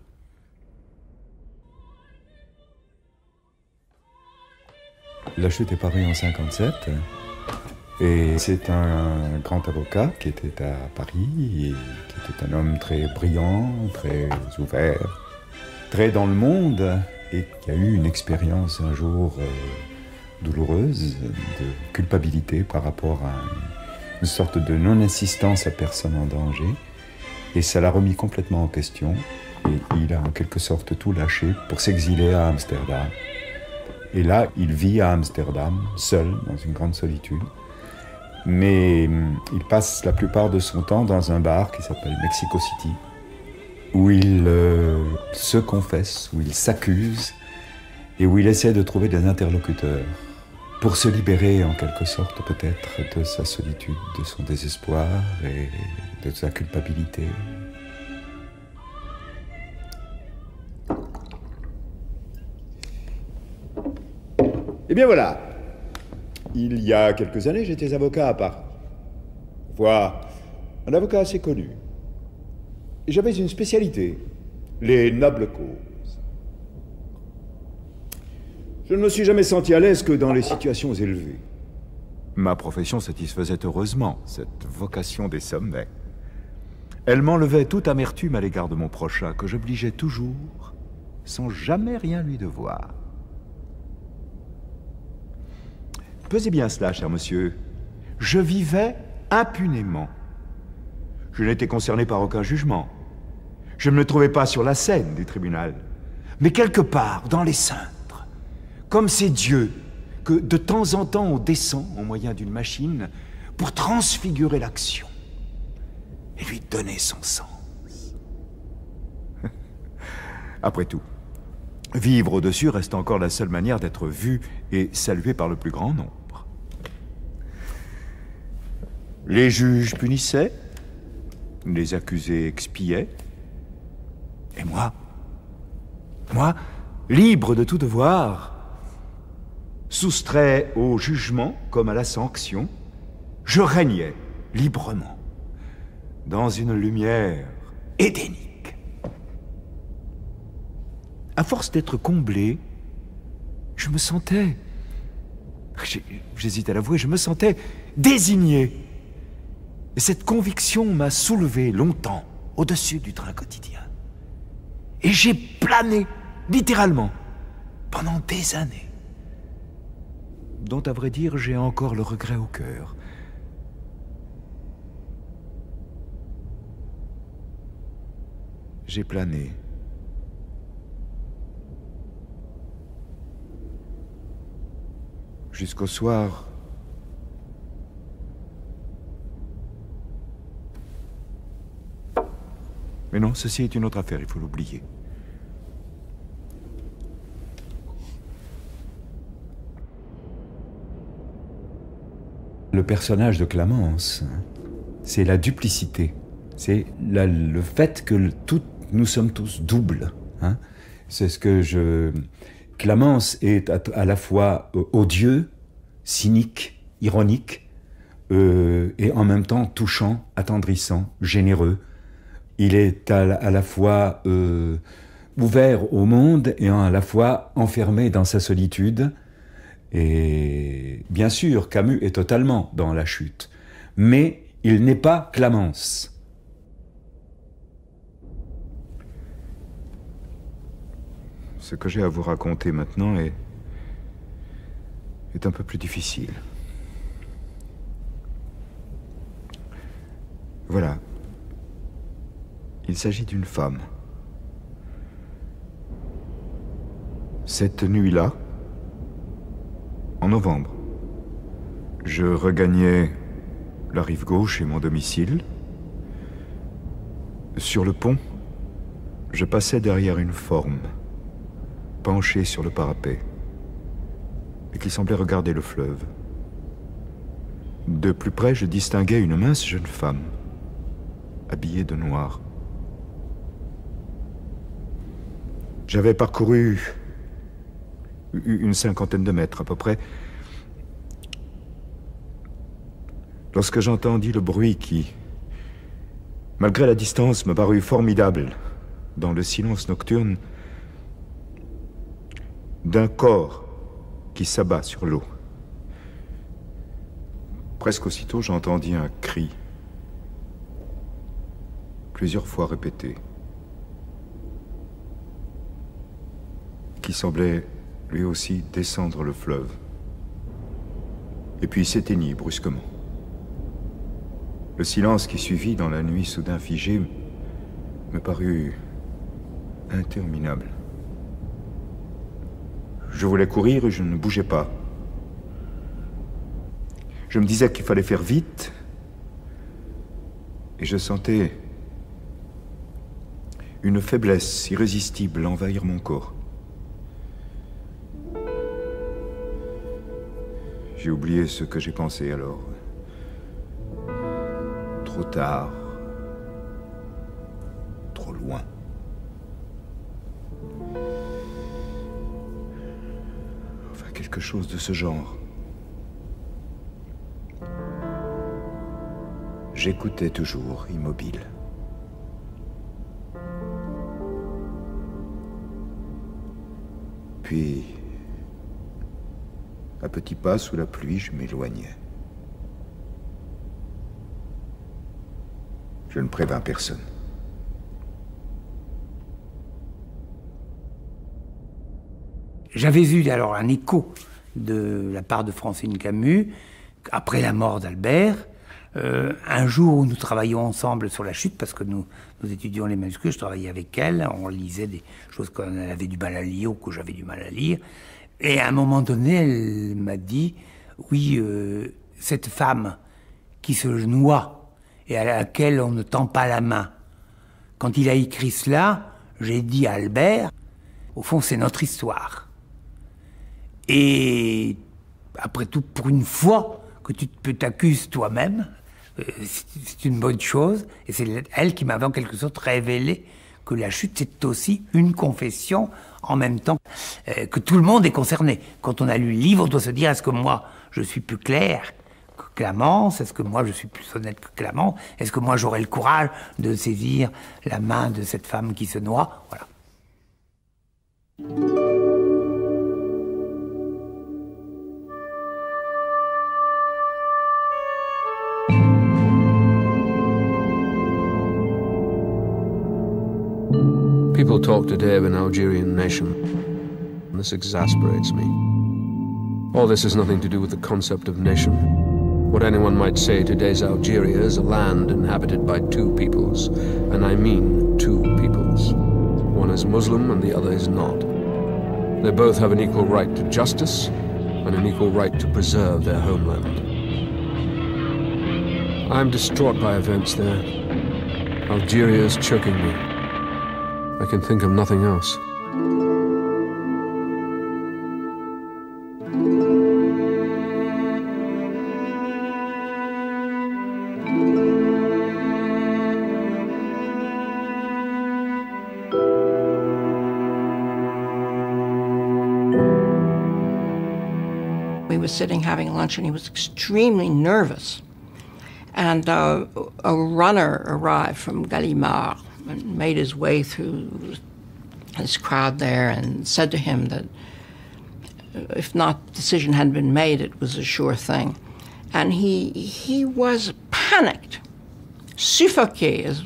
La Chute est parue en 57, et c'est un grand avocat qui était à Paris, et qui était un homme très brillant, très ouvert, très dans le monde, et qui a eu une expérience un jour douloureuse de culpabilité par rapport à une sorte de non-assistance à personne en danger, et ça l'a remis complètement en question, et il a en quelque sorte tout lâché pour s'exiler à Amsterdam. Et là, il vit à Amsterdam, seul, dans une grande solitude. Mais il passe la plupart de son temps dans un bar qui s'appelle Mexico City, où il se confesse, où il s'accuse, et où il essaie de trouver des interlocuteurs pour se libérer, en quelque sorte, peut-être, de sa solitude, de son désespoir et de sa culpabilité. Eh bien voilà, il y a quelques années, j'étais avocat à Paris. Un avocat assez connu. Et j'avais une spécialité, les nobles causes. Je ne me suis jamais senti à l'aise que dans les situations élevées. Ma profession satisfaisait heureusement cette vocation des sommets. Elle m'enlevait toute amertume à l'égard de mon prochain, que j'obligeais toujours, sans jamais rien lui devoir. Pesez bien cela, cher monsieur. Je vivais impunément. Je n'étais concerné par aucun jugement. Je ne me trouvais pas sur la scène du tribunal, mais quelque part dans les cintres, comme ces dieux que de temps en temps on descend au moyen d'une machine pour transfigurer l'action et lui donner son sens. Après tout, vivre au-dessus reste encore la seule manière d'être vu et salué par le plus grand nombre. Les juges punissaient, les accusés expiaient, et moi, libre de tout devoir, soustrait au jugement comme à la sanction, je régnais librement, dans une lumière édénique. À force d'être comblé, je me sentais, j'hésite à l'avouer, je me sentais désigné. Et cette conviction m'a soulevé longtemps au-dessus du train quotidien. Et j'ai plané, littéralement, pendant des années. Dont, à vrai dire, j'ai encore le regret au cœur. J'ai plané. Jusqu'au soir. Mais non, ceci est une autre affaire, il faut l'oublier. Le personnage de Clamence, c'est la duplicité. C'est le fait que nous sommes tous doubles. Hein. C'est ce que je... Clamence est à la fois odieux, cynique, ironique, et en même temps touchant, attendrissant, généreux. Il est à la fois ouvert au monde et à la fois enfermé dans sa solitude. Et bien sûr, Camus est totalement dans la chute. Mais il n'est pas Clamence. Ce que j'ai à vous raconter maintenant est un peu plus difficile. Voilà. Il s'agit d'une femme. Cette nuit-là, en novembre, je regagnais la rive gauche et mon domicile. Sur le pont, je passais derrière une forme, penchée sur le parapet, et qui semblait regarder le fleuve. De plus près, je distinguais une mince jeune femme, habillée de noir. J'avais parcouru une 50aine de mètres à peu près, lorsque j'entendis le bruit qui, malgré la distance, me parut formidable dans le silence nocturne, d'un corps qui s'abat sur l'eau. Presque aussitôt, j'entendis un cri, plusieurs fois répété, qui semblait lui aussi descendre le fleuve, et puis s'éteignit brusquement. Le silence qui suivit dans la nuit soudain figée me parut interminable. Je voulais courir et je ne bougeais pas. Je me disais qu'il fallait faire vite, et je sentais une faiblesse irrésistible envahir mon corps. J'ai oublié ce que j'ai pensé alors. Trop tard. Trop loin. Enfin, quelque chose de ce genre. J'écoutais toujours, immobile. Puis, à petits pas sous la pluie, je m'éloignais. Je ne prévins personne. J'avais eu alors un écho de la part de Francine Camus, après la mort d'Albert, un jour où nous travaillions ensemble sur la chute, parce que nous étudions les manuscrits, je travaillais avec elle, on lisait des choses qu'on avait du mal à lire ou que j'avais du mal à lire. Et à un moment donné, elle m'a dit, oui, cette femme qui se noie et à laquelle on ne tend pas la main. Quand il a écrit cela, j'ai dit à Albert, au fond, c'est notre histoire. Et après tout, pour une fois que tu peux t'accuser toi-même, c'est une bonne chose. Et c'est elle qui m'avait en quelque sorte révélé que la chute, c'est aussi une confession en même temps que tout le monde est concerné. Quand on a lu le livre, on doit se dire, est-ce que moi, je suis plus clair que Clamence? Est-ce que moi, je suis plus honnête que Clamence? Est-ce que moi, j'aurai le courage de saisir la main de cette femme qui se noie? Voilà. People talk today of an Algerian nation. This exasperates me. All this has nothing to do with the concept of nation. What anyone might say today's Algeria is a land inhabited by two peoples, and I mean two peoples. One is Muslim and the other is not. They both have an equal right to justice and an equal right to preserve their homeland. I'm distraught by events there. Algeria is choking me. I can think of nothing else. We were sitting having lunch and he was extremely nervous. And a runner arrived from Gallimard and made his way through this crowd there and said to him that if not the decision hadn't been made, it was a sure thing. And he was panicked, suffoqué is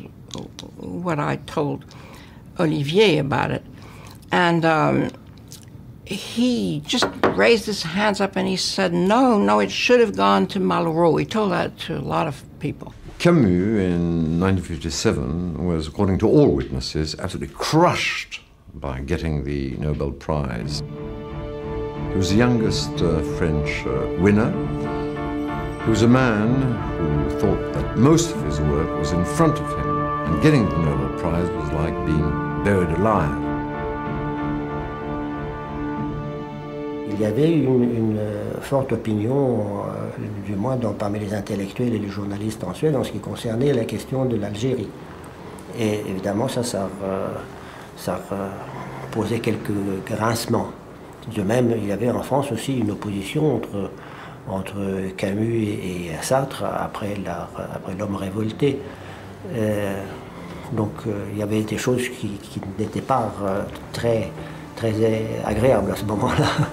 what I told Olivier about it. And he just raised his hands up and he said, no, it should have gone to Malraux. He told that to a lot of people. Camus in 1957 was, according to all witnesses, absolutely crushed by getting the Nobel Prize. He was the youngest French winner. He was a man who thought that most of his work was in front of him, and getting the Nobel Prize was like being buried alive. Il y avait une forte opinion, du moins parmi les intellectuels et les journalistes en Suède, en ce qui concernait la question de l'Algérie. Et évidemment, ça posait quelques grincements. De même, il y avait en France aussi une opposition entre Camus et Sartre après L'homme révolté. Donc il y avait des choses qui n'étaient pas très agréables à ce moment-là.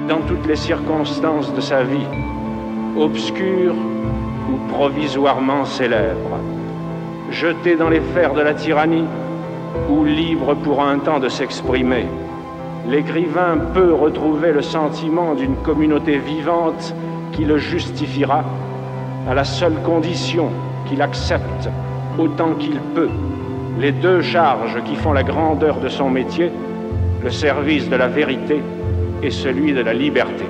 Dans toutes les circonstances de sa vie, obscures ou provisoirement célèbres, jeté dans les fers de la tyrannie ou libre pour un temps de s'exprimer, l'écrivain peut retrouver le sentiment d'une communauté vivante qui le justifiera, à la seule condition qu'il accepte, autant qu'il peut, les deux charges qui font la grandeur de son métier, le service de la vérité et celui de la liberté.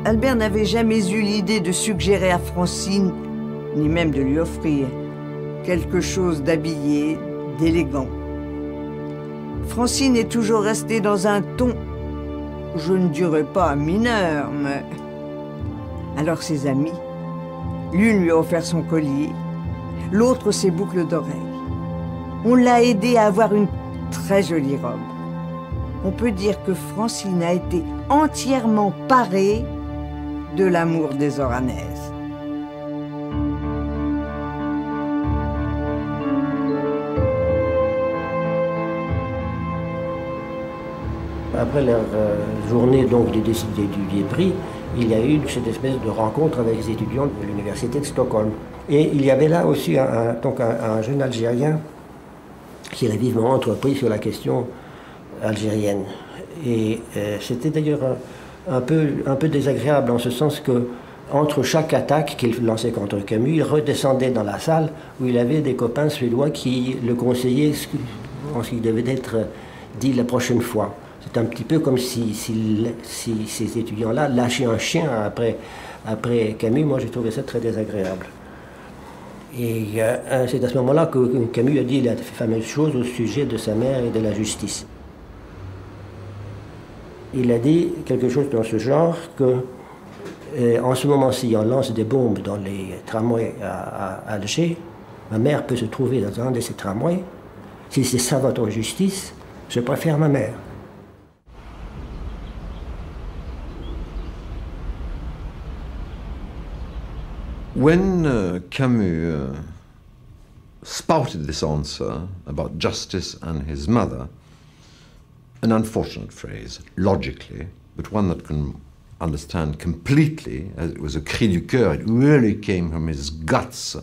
Albert n'avait jamais eu l'idée de suggérer à Francine, ni même de lui offrir, quelque chose d'habillé, d'élégant. Francine est toujours restée dans un ton, je ne dirais pas mineur, mais... Alors ses amis, l'une lui a offert son collier, l'autre ses boucles d'oreilles. On l'a aidé à avoir une très jolie robe. On peut dire que Francine a été entièrement parée de l'amour des Oranaises. Après leur journée donc, du prix, il y a eu cette espèce de rencontre avec les étudiants de l'université de Stockholm. Et il y avait là aussi un jeune Algérien qui avait vivement entrepris sur la question algérienne. Et c'était d'ailleurs un peu désagréable en ce sens que entre chaque attaque qu'il lançait contre Camus, il redescendait dans la salle où il avait des copains suédois qui le conseillaient en ce qui devait être dit la prochaine fois. C'est un petit peu comme si ces étudiants-là lâchaient un chien après Camus. Moi, j'ai trouvé ça très désagréable. Et c'est à ce moment-là que Camus a dit la fameuse chose au sujet de sa mère et de la justice. Il a dit quelque chose dans ce genre que, en ce moment-ci, on lance des bombes dans les tramways à Alger. Ma mère peut se trouver dans un de ces tramways. Si c'est ça votre justice, je préfère ma mère. When Camus spouted this answer about justice and his mother, an unfortunate phrase, logically, but one that can understand completely, as it was a cri du cœur, it really came from his guts.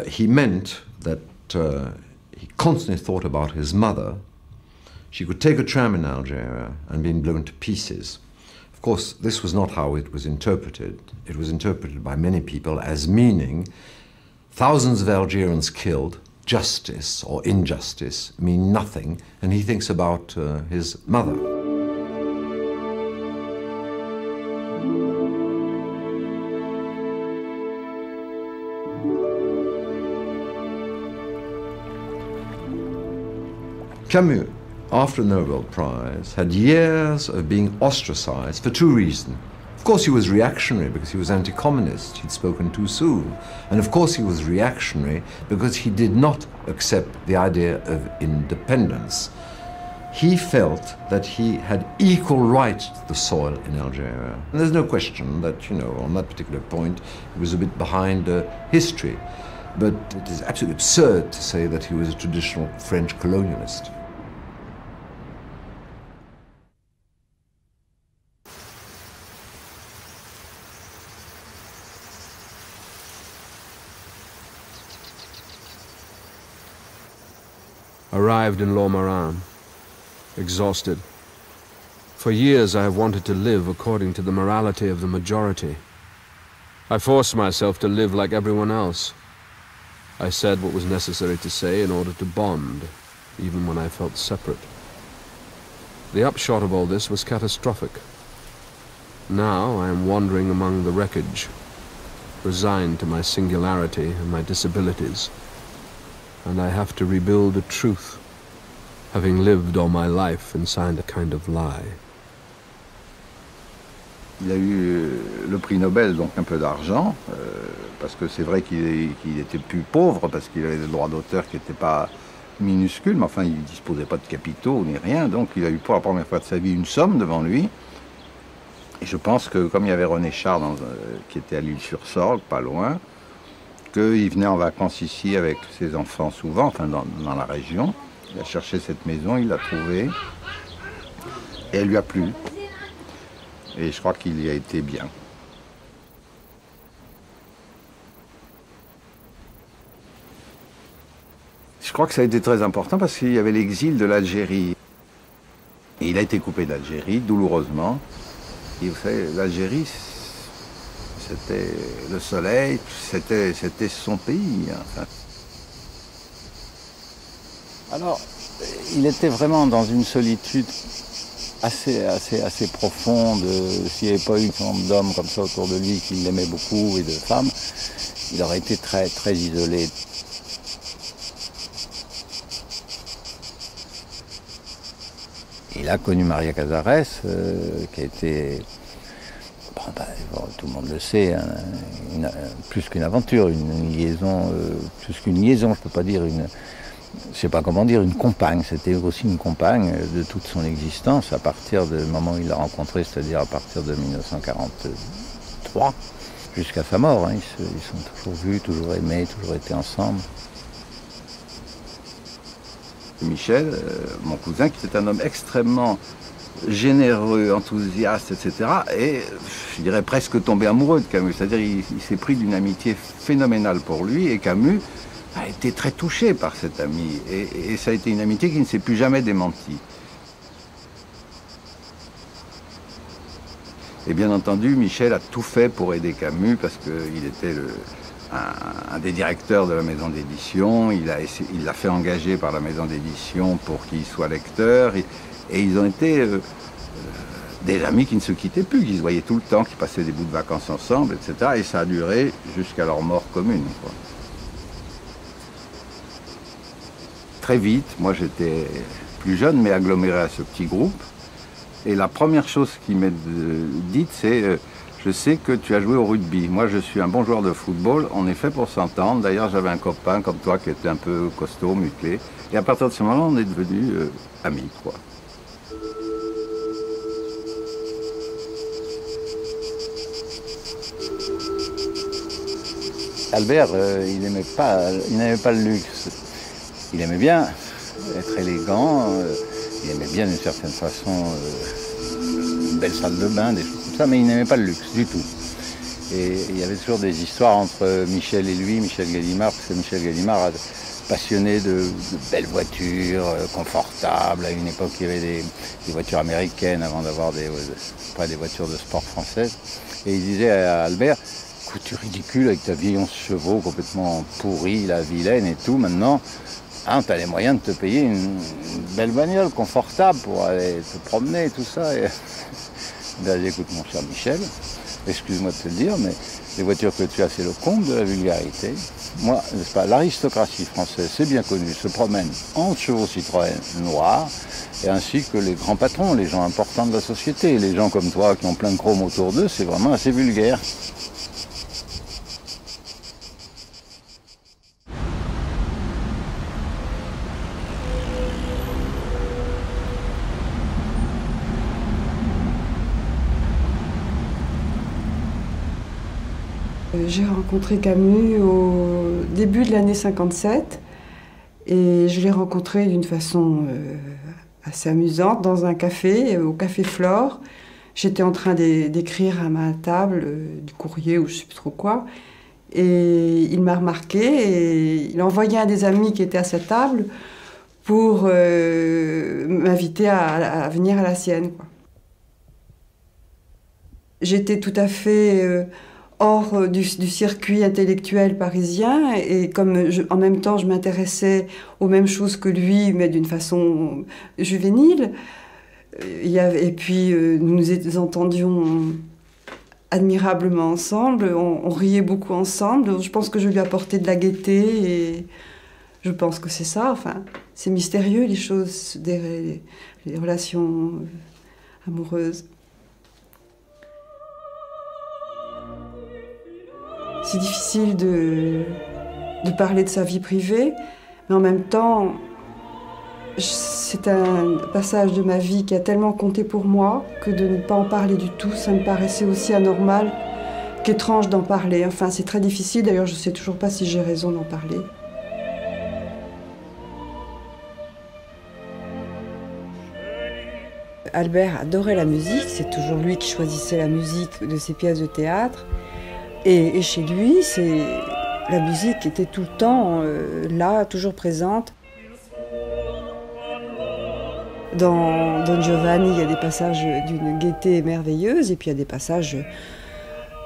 He meant that he constantly thought about his mother. She could take a tram in Algeria and be blown to pieces. Of course, this was not how it was interpreted. It was interpreted by many people as meaning thousands of Algerians killed, justice or injustice mean nothing, and he thinks about his mother. Camus, after the Nobel Prize, had years of being ostracized for two reasons. Of course he was reactionary because he was anti-communist, he'd spoken too soon. And of course he was reactionary because he did not accept the idea of independence. He felt that he had equal right to the soil in Algeria. And there's no question that, on that particular point, he was a bit behind history. But it is absolutely absurd to say that he was a traditional French colonialist. Arrived in Lourmarin, exhausted. For years I have wanted to live according to the morality of the majority. I forced myself to live like everyone else. I said what was necessary to say in order to bond, even when I felt separate. The upshot of all this was catastrophic. Now I am wandering among the wreckage, resigned to my singularity and my disabilities. And I have to rebuild a truth, having lived all my life inside a kind of lie. Il a eu le prix Nobel, donc un peu d'argent, parce que c'est vrai qu'il était plus pauvre, parce qu'il avait des droits d'auteur qui n'étaient pas minuscules, mais enfin il ne disposait pas de capitaux ni rien, donc il a eu pour la première fois de sa vie une somme devant lui. Et je pense que comme il y avait René Char qui était à l'Île-sur-Sorgue, pas loin, qu'il venait en vacances ici avec ses enfants souvent, enfin dans la région. Il a cherché cette maison, il l'a trouvée, et elle lui a plu. Et je crois qu'il y a été bien. Je crois que ça a été très important parce qu'il y avait l'exil de l'Algérie. Et il a été coupé d'Algérie, douloureusement. Et vous savez, l'Algérie, c'était le soleil, c'était son pays. Enfin. Alors, il était vraiment dans une solitude assez profonde. S'il n'y avait pas eu un nombre d'hommes comme ça autour de lui qui l'aimaient beaucoup et de femmes, il aurait été très isolé. Il a connu Maria Casares, qui a été, tout le monde le sait, plus qu'une aventure, une liaison, plus qu'une liaison, je ne peux pas dire une... Je ne sais pas comment dire, une compagne. C'était aussi une compagne de toute son existence à partir du moment où il l'a rencontrée, c'est-à-dire à partir de 1943, jusqu'à sa mort. Hein. Ils sont toujours vus, toujours aimés, toujours été ensemble. Michel, mon cousin, qui était un homme extrêmement généreux, enthousiaste, etc., et je dirais presque tombé amoureux de Camus. C'est-à-dire il s'est pris d'une amitié phénoménale pour lui, et Camus a été très touché par cette amie, et ça a été une amitié qui ne s'est plus jamais démentie. Et bien entendu, Michel a tout fait pour aider Camus, parce qu'il était un des directeurs de la maison d'édition, il l'a fait engager par la maison d'édition pour qu'il soit lecteur, et ils ont été des amis qui ne se quittaient plus, qui se voyaient tout le temps, qui passaient des bouts de vacances ensemble, etc. Et ça a duré jusqu'à leur mort commune, quoi. Très vite, moi j'étais plus jeune, mais aggloméré à ce petit groupe. Et la première chose qui m'est dite, c'est je sais que tu as joué au rugby. Moi, je suis un bon joueur de football. On est fait pour s'entendre. D'ailleurs, j'avais un copain comme toi qui était un peu costaud, musclé. Et à partir de ce moment, on est devenus amis, quoi. Albert, il n'aimait pas le luxe. Il aimait bien être élégant. Il aimait bien, d'une certaine façon, une belle salle de bain, des choses comme ça, mais il n'aimait pas le luxe du tout. Et il y avait toujours des histoires entre Michel et lui, Michel Gallimard, parce que Michel Gallimard passionné de belles voitures, confortables. À une époque, il y avait des voitures américaines avant d'avoir des voitures de sport françaises. Et il disait à Albert, écoute, tu es ridicule avec ta vieille 11 chevaux complètement pourrie, la vilaine et tout. Maintenant, hein, tu as les moyens de te payer une belle bagnole confortable pour aller te promener et tout ça. Et ben, écoute, mon cher Michel, excuse-moi de te le dire, mais les voitures que tu as, c'est le comble de la vulgarité. Moi, n'est-ce pas, l'aristocratie française, c'est bien connu, se promène en chevaux Citroën noirs, et ainsi que les grands patrons, les gens importants de la société. Les gens comme toi qui ont plein de chromes autour d'eux, c'est vraiment assez vulgaire. J'ai rencontré Camus au début de l'année 57 et je l'ai rencontré d'une façon assez amusante dans un café, au Café Flore. J'étais en train d'écrire à ma table du courrier ou je ne sais plus trop quoi et il m'a remarqué et il a envoyé un des amis qui était à sa table pour m'inviter à venir à la sienne, quoi. J'étais tout à fait hors du circuit intellectuel parisien et comme en même temps je m'intéressais aux mêmes choses que lui mais d'une façon juvénile, et puis nous nous entendions admirablement ensemble, on riait beaucoup ensemble, je pense que je lui apportais de la gaieté et je pense que c'est ça, enfin c'est mystérieux les choses, les relations amoureuses. C'est difficile de parler de sa vie privée, mais en même temps, c'est un passage de ma vie qui a tellement compté pour moi que de ne pas en parler du tout, ça me paraissait aussi anormal qu'étrange d'en parler. Enfin, c'est très difficile, d'ailleurs je ne sais toujours pas si j'ai raison d'en parler. Albert adorait la musique, c'est toujours lui qui choisissait la musique de ses pièces de théâtre. Et chez lui, la musique était tout le temps là, toujours présente. Dans Don Giovanni, il y a des passages d'une gaieté merveilleuse et puis il y a des passages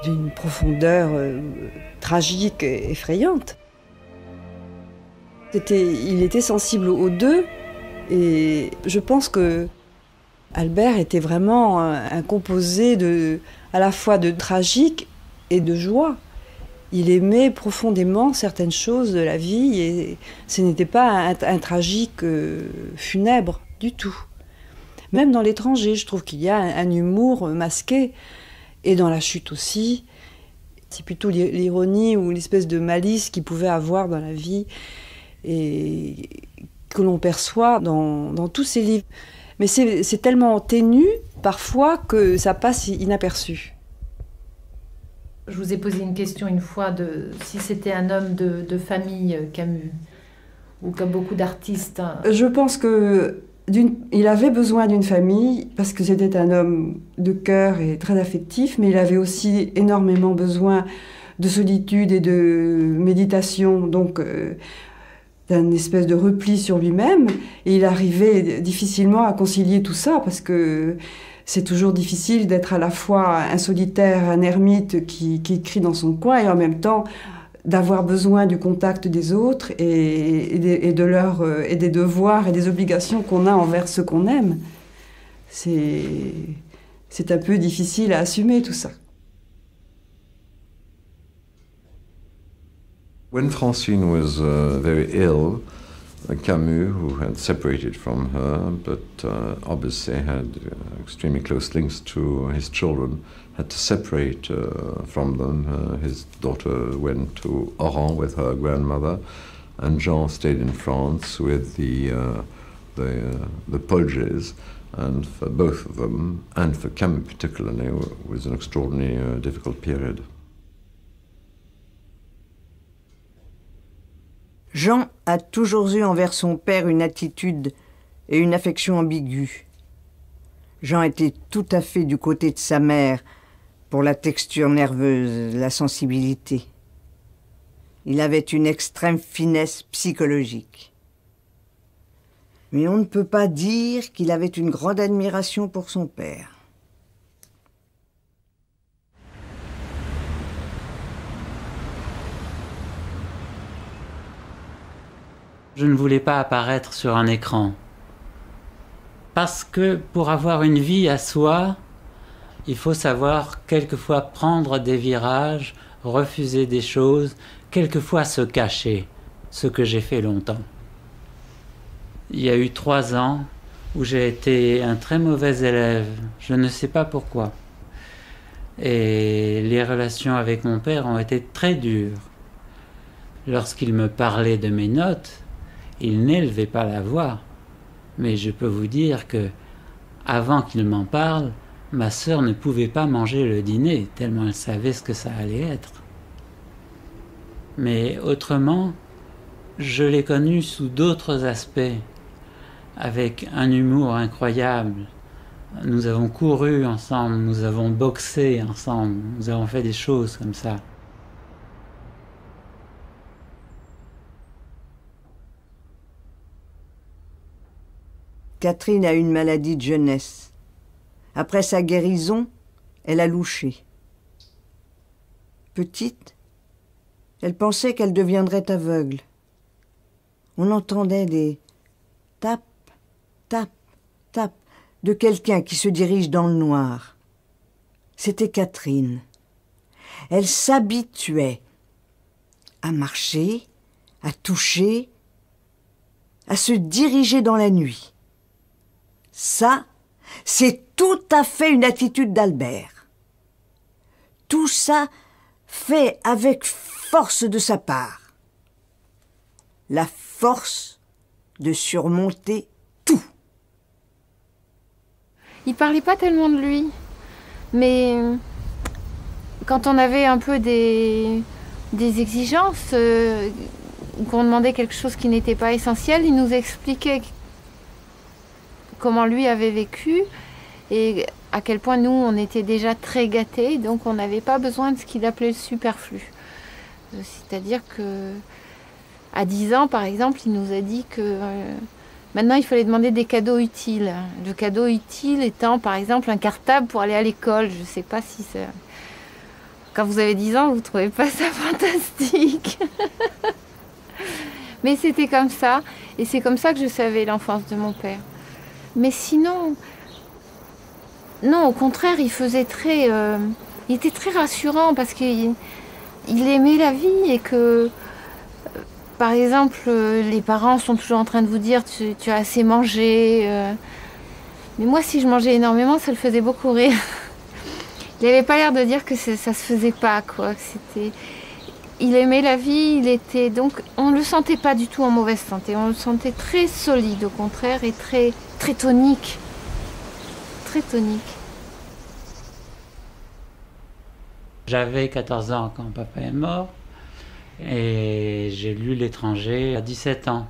d'une profondeur tragique et effrayante. Il était sensible aux deux et je pense que Albert était vraiment un composé à la fois de tragique et de joie. Il aimait profondément certaines choses de la vie et ce n'était pas un tragique funèbre du tout. Même dans L'étranger, je trouve qu'il y a un humour masqué et dans La chute aussi. C'est plutôt l'ironie ou l'espèce de malice qu'il pouvait avoir dans la vie et que l'on perçoit dans tous ses livres. Mais c'est tellement ténu parfois que ça passe inaperçu. Je vous ai posé une question une fois de si c'était un homme de famille, Camus, ou comme beaucoup d'artistes. Je pense qu'il avait besoin d'une famille parce que c'était un homme de cœur et très affectif, mais il avait aussi énormément besoin de solitude et de méditation, donc d'un espèce de repli sur lui-même. Et il arrivait difficilement à concilier tout ça parce que c'est toujours difficile d'être à la fois un solitaire, un ermite qui écrit dans son coin et en même temps d'avoir besoin du contact des autres et des devoirs et des obligations qu'on a envers ceux qu'on aime. C'est un peu difficile à assumer tout ça. When Francine was very ill, Camus, who had separated from her, but obviously had extremely close links to his children, had to separate from them. His daughter went to Oran with her grandmother, and Jean stayed in France with the Polges. And for both of them, and for Camus particularly, it was an extraordinarily difficult period. Jean a toujours eu envers son père une attitude et une affection ambiguë. Jean était tout à fait du côté de sa mère, pour la texture nerveuse, la sensibilité. Il avait une extrême finesse psychologique. Mais on ne peut pas dire qu'il avait une grande admiration pour son père. Je ne voulais pas apparaître sur un écran. Parce que pour avoir une vie à soi, il faut savoir quelquefois prendre des virages, refuser des choses, quelquefois se cacher, ce que j'ai fait longtemps. Il y a eu 3 ans où j'ai été un très mauvais élève, je ne sais pas pourquoi. Et les relations avec mon père ont été très dures. Lorsqu'il me parlait de mes notes, il n'élevait pas la voix. Mais je peux vous dire que, avant qu'il m'en parle, ma sœur ne pouvait pas manger le dîner, tellement elle savait ce que ça allait être. Mais autrement, je l'ai connu sous d'autres aspects, avec un humour incroyable. Nous avons couru ensemble, nous avons boxé ensemble, nous avons fait des choses comme ça. Catherine a une maladie de jeunesse. Après sa guérison, elle a louché. Petite, elle pensait qu'elle deviendrait aveugle. On entendait des tapes, tapes, tapes de quelqu'un qui se dirige dans le noir. C'était Catherine. Elle s'habituait à marcher, à toucher, à se diriger dans la nuit. Ça, c'est tout à fait une attitude d'Albert. Tout ça fait avec force de sa part. La force de surmonter tout. Il parlait pas tellement de lui, mais quand on avait un peu des exigences, qu'on demandait quelque chose qui n'était pas essentiel, il nous expliquait comment lui avait vécu et à quel point nous, on était déjà très gâtés, donc on n'avait pas besoin de ce qu'il appelait le superflu. C'est-à-dire que à 10 ans, par exemple, il nous a dit que maintenant, il fallait demander des cadeaux utiles. Le cadeau utile étant, par exemple, un cartable pour aller à l'école. Je ne sais pas si ça... Quand vous avez 10 ans, vous ne trouvez pas ça fantastique. Mais c'était comme ça, et c'est comme ça que je savais l'enfance de mon père. Mais sinon, non, au contraire, il faisait très... il était très rassurant parce qu'il aimait la vie et que, par exemple, les parents sont toujours en train de vous dire tu as assez mangé. Mais moi, si je mangeais énormément, ça le faisait beaucoup rire. Il n'avait pas l'air de dire que ça se faisait pas, quoi. Il aimait la vie, il était... Donc, on ne le sentait pas du tout en mauvaise santé. On le sentait très solide, au contraire, et très tonique. Très tonique. J'avais 14 ans quand papa est mort et j'ai lu L'étranger à 17 ans.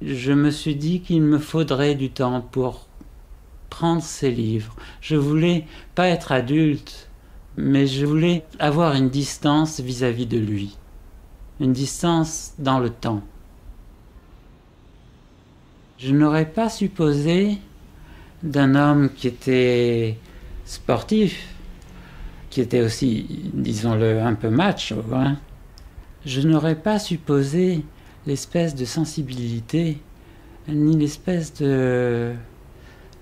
Je me suis dit qu'il me faudrait du temps pour prendre ces livres. Je voulais pas être adulte, mais je voulais avoir une distance vis-à-vis de lui. Une distance dans le temps. Je n'aurais pas supposé d'un homme qui était sportif, qui était aussi, disons-le, un peu macho, hein. Je n'aurais pas supposé l'espèce de sensibilité, ni l'espèce de...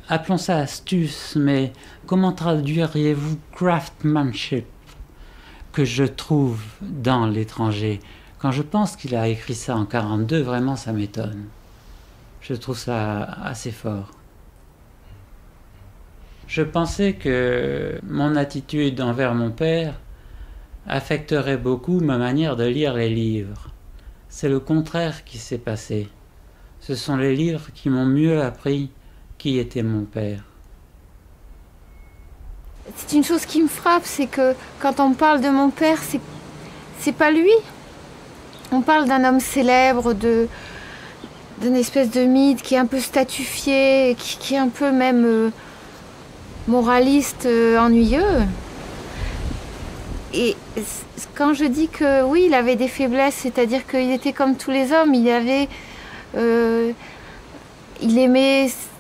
Appelons ça astuce, mais comment traduiriez-vous craftsmanship que je trouve dans L'étranger? Quand je pense qu'il a écrit ça en 1942, vraiment ça m'étonne. Je trouve ça assez fort. Je pensais que mon attitude envers mon père affecterait beaucoup ma manière de lire les livres. C'est le contraire qui s'est passé. Ce sont les livres qui m'ont mieux appris qui était mon père. C'est une chose qui me frappe, c'est que quand on parle de mon père, c'est pas lui. On parle d'un homme célèbre, d'une espèce de mythe qui est un peu statufié, qui est un peu même moraliste, ennuyeux. Et quand je dis que oui, il avait des faiblesses, c'est-à-dire qu'il était comme tous les hommes, il aimait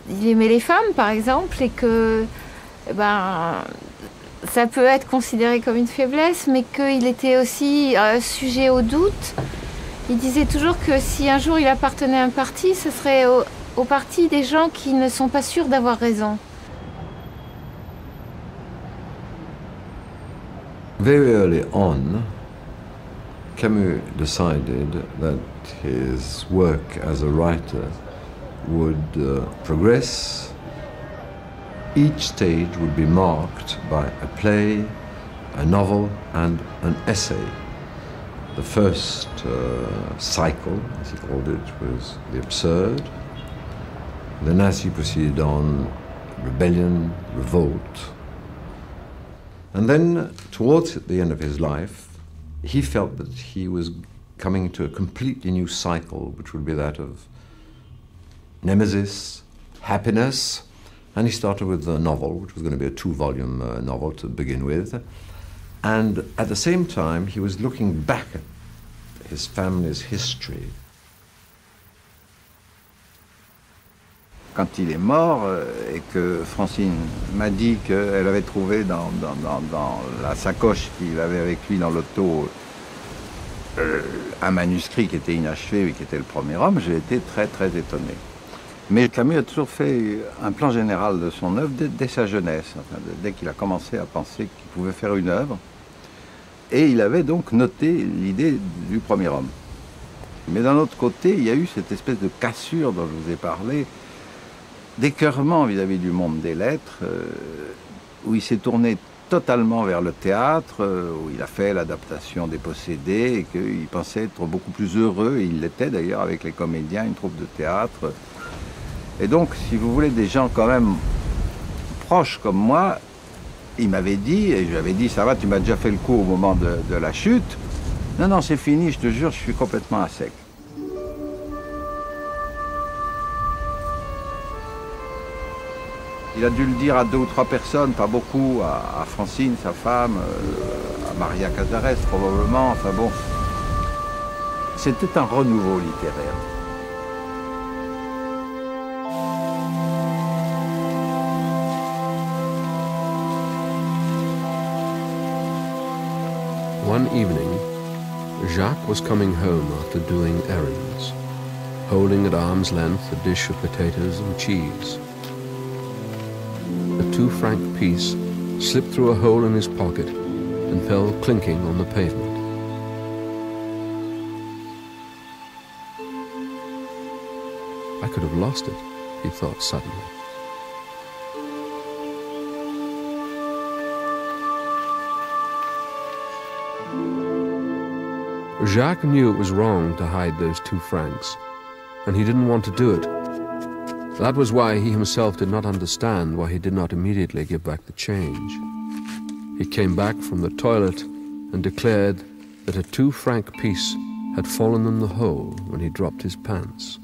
les femmes, par exemple, et que ça peut être considéré comme une faiblesse, mais qu'il était aussi sujet au doute. Il disait toujours que si un jour il appartenait à un parti, ce serait au parti des gens qui ne sont pas sûrs d'avoir raison. Very early on, Camus decided that his work as a writer would progress. Each stage would be marked by a play, a novel, and an essay. The first cycle, as he called it, was the absurd. Then as he proceeded on, rebellion, revolt. And then, towards the end of his life, he felt that he was coming to a completely new cycle, which would be that of nemesis, happiness, and he started with the novel, which was going to be a 2-volume novel to begin with. And at the same time, he was looking back at his family's history. Quand il est mort et que Francine m'a dit qu'elle avait trouvé dans la sacoche qu'il avait avec lui dans l'auto un manuscrit qui était inachevé et qui était le premier homme, j'ai été très très étonné. Mais Camus a toujours fait un plan général de son œuvre dès sa jeunesse, enfin, dès qu'il a commencé à penser qu'il pouvait faire une œuvre. Et il avait donc noté l'idée du premier homme. Mais d'un autre côté, il y a eu cette espèce de cassure dont je vous ai parlé, d'écœurement vis-à-vis du monde des lettres, où il s'est tourné totalement vers le théâtre, où il a fait l'adaptation des Possédés, et qu'il pensait être beaucoup plus heureux, et il l'était d'ailleurs avec les comédiens, une troupe de théâtre. Et donc, si vous voulez, des gens quand même proches comme moi, il m'avait dit, et je lui avais dit, ça va, tu m'as déjà fait le coup au moment de la chute. Non, non, c'est fini, je te jure, je suis complètement à sec. Il a dû le dire à 2 ou 3 personnes, pas beaucoup, à Francine, sa femme, à Maria Casares probablement, enfin bon. C'était un renouveau littéraire. One evening, Jacques was coming home after doing errands, holding at arm's length a dish of potatoes and cheese. A 2-franc piece slipped through a hole in his pocket and fell clinking on the pavement. I could have lost it, he thought suddenly. Jacques knew it was wrong to hide those 2 francs, and he didn't want to do it. That was why he himself did not understand why he did not immediately give back the change. He came back from the toilet and declared that a 2-franc piece had fallen in the hole when he dropped his pants.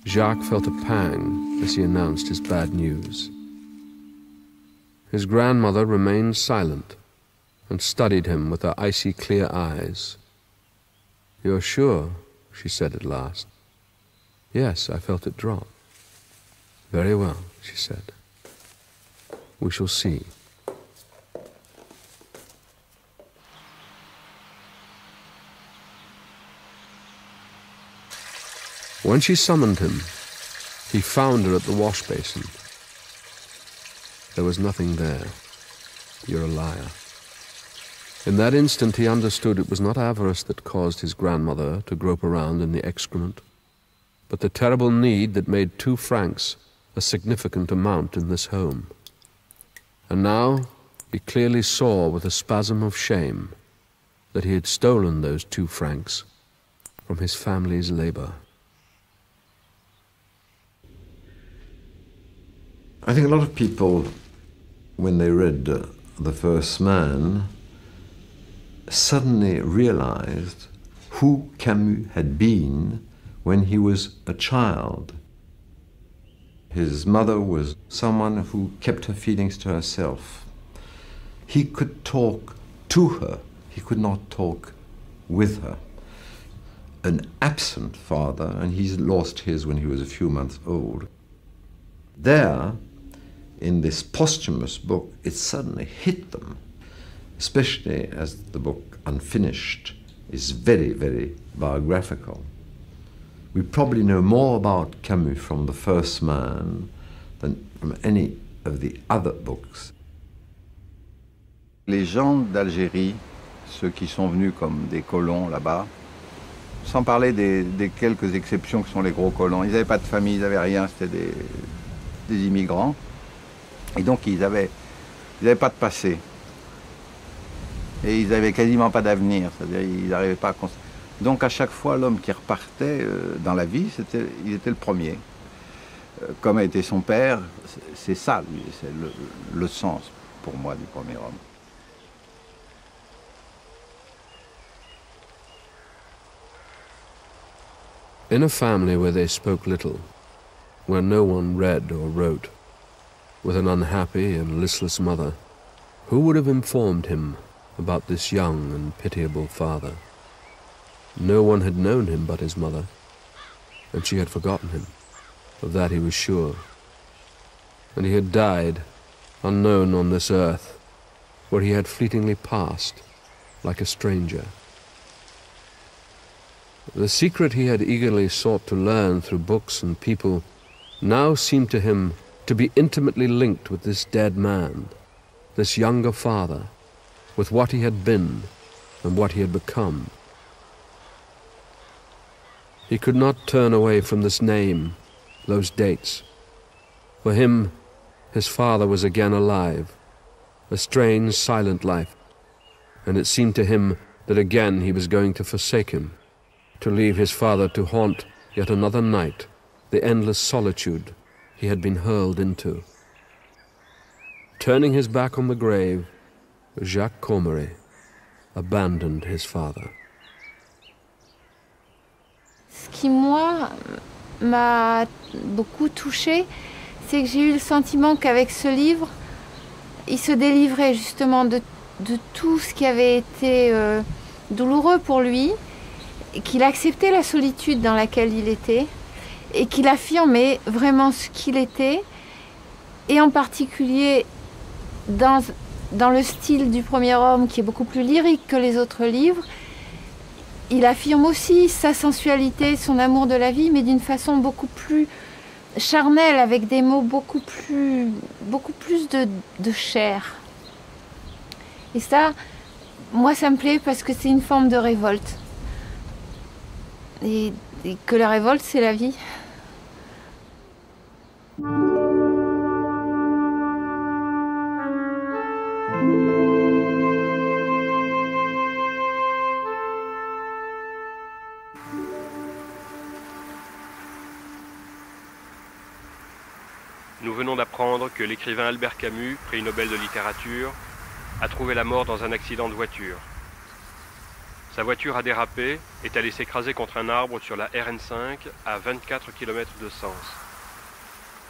Jacques felt a pang as he announced his bad news. His grandmother remained silent and studied him with her icy clear eyes. "You're sure?" she said at last. "Yes, I felt it drop." "Very well," she said. "We shall see." When she summoned him, he found her at the wash basin. There was nothing there. "You're a liar." In that instant he understood it was not avarice that caused his grandmother to grope around in the excrement, but the terrible need that made 2 francs a significant amount in this home. And now he clearly saw with a spasm of shame that he had stolen those 2 francs from his family's labor. I think a lot of people, when they read The First Man, suddenly realized who Camus had been when he was a child. His mother was someone who kept her feelings to herself. He could talk to her, he could not talk with her. An absent father, and he's lost his when he was a few months old. There, in this posthumous book, it suddenly hit them, especially as the book, unfinished, is very, very biographical. We probably know more about Camus from The First Man than from any of the other books. Les gens d'Algérie, ceux qui sont venus comme des colons là-bas, sans parler des quelques exceptions qui sont les gros colons, ils n'avaient pas de famille, ils n'avaient rien, c'était des immigrants. Et donc ils n'avaient pas de passé. Et ils n'avaient quasiment pas d'avenir, c'est-à-dire ils n'arrivaient pas à... Donc à chaque fois, l'homme qui repartait dans la vie, il était le premier. Comme a été son père, c'est ça, c'est le sens, pour moi, du premier homme. In a family where they spoke little, where no one read or wrote, with an unhappy and listless mother, who would have informed him about this young and pitiable father? No one had known him but his mother, and she had forgotten him. Of that he was sure. And he had died, unknown on this earth, where he had fleetingly passed, like a stranger. The secret he had eagerly sought to learn through books and people now seemed to him to be intimately linked with this dead man, this younger father, with what he had been and what he had become. He could not turn away from this name, those dates. For him, his father was again alive, a strange, silent life, and it seemed to him that again he was going to forsake him, to leave his father to haunt yet another night the endless solitude he had been hurled into. Turning his back on the grave, Jacques Cormery abandoned his father. Ce qui, moi, m'a beaucoup touchée, c'est que j'ai eu le sentiment qu'avec ce livre, il se délivrait justement de tout ce qui avait été douloureux pour lui, qu'il acceptait la solitude dans laquelle il était, et qu'il affirmait vraiment ce qu'il était, et en particulier dans le style du premier homme, qui est beaucoup plus lyrique que les autres livres. Il affirme aussi sa sensualité, son amour de la vie, mais d'une façon beaucoup plus charnelle, avec des mots beaucoup plus de chair. Et ça, moi, ça me plaît parce que c'est une forme de révolte. Et que la révolte, c'est la vie. Nous venons d'apprendre que l'écrivain Albert Camus, prix Nobel de littérature, a trouvé la mort dans un accident de voiture. Sa voiture a dérapé, est allée s'écraser contre un arbre sur la RN5 à 24 km de Sens.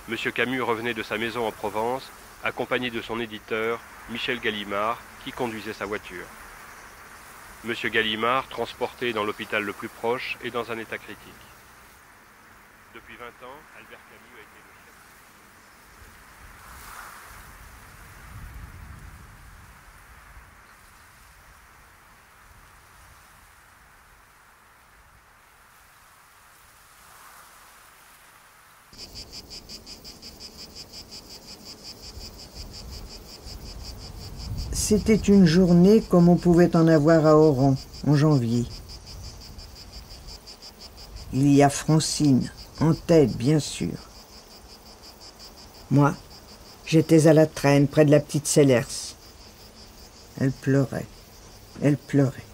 Monsieur Camus revenait de sa maison en Provence, accompagné de son éditeur, Michel Gallimard, qui conduisait sa voiture. Monsieur Gallimard, transporté dans l'hôpital le plus proche, est dans un état critique. Depuis 20 ans, Albert Camus a été le chef. C'était une journée comme on pouvait en avoir à Oran, en janvier. Il y a Francine, en tête bien sûr. Moi, j'étais à la traîne, près de la petite Sellers. Elle pleurait, elle pleurait.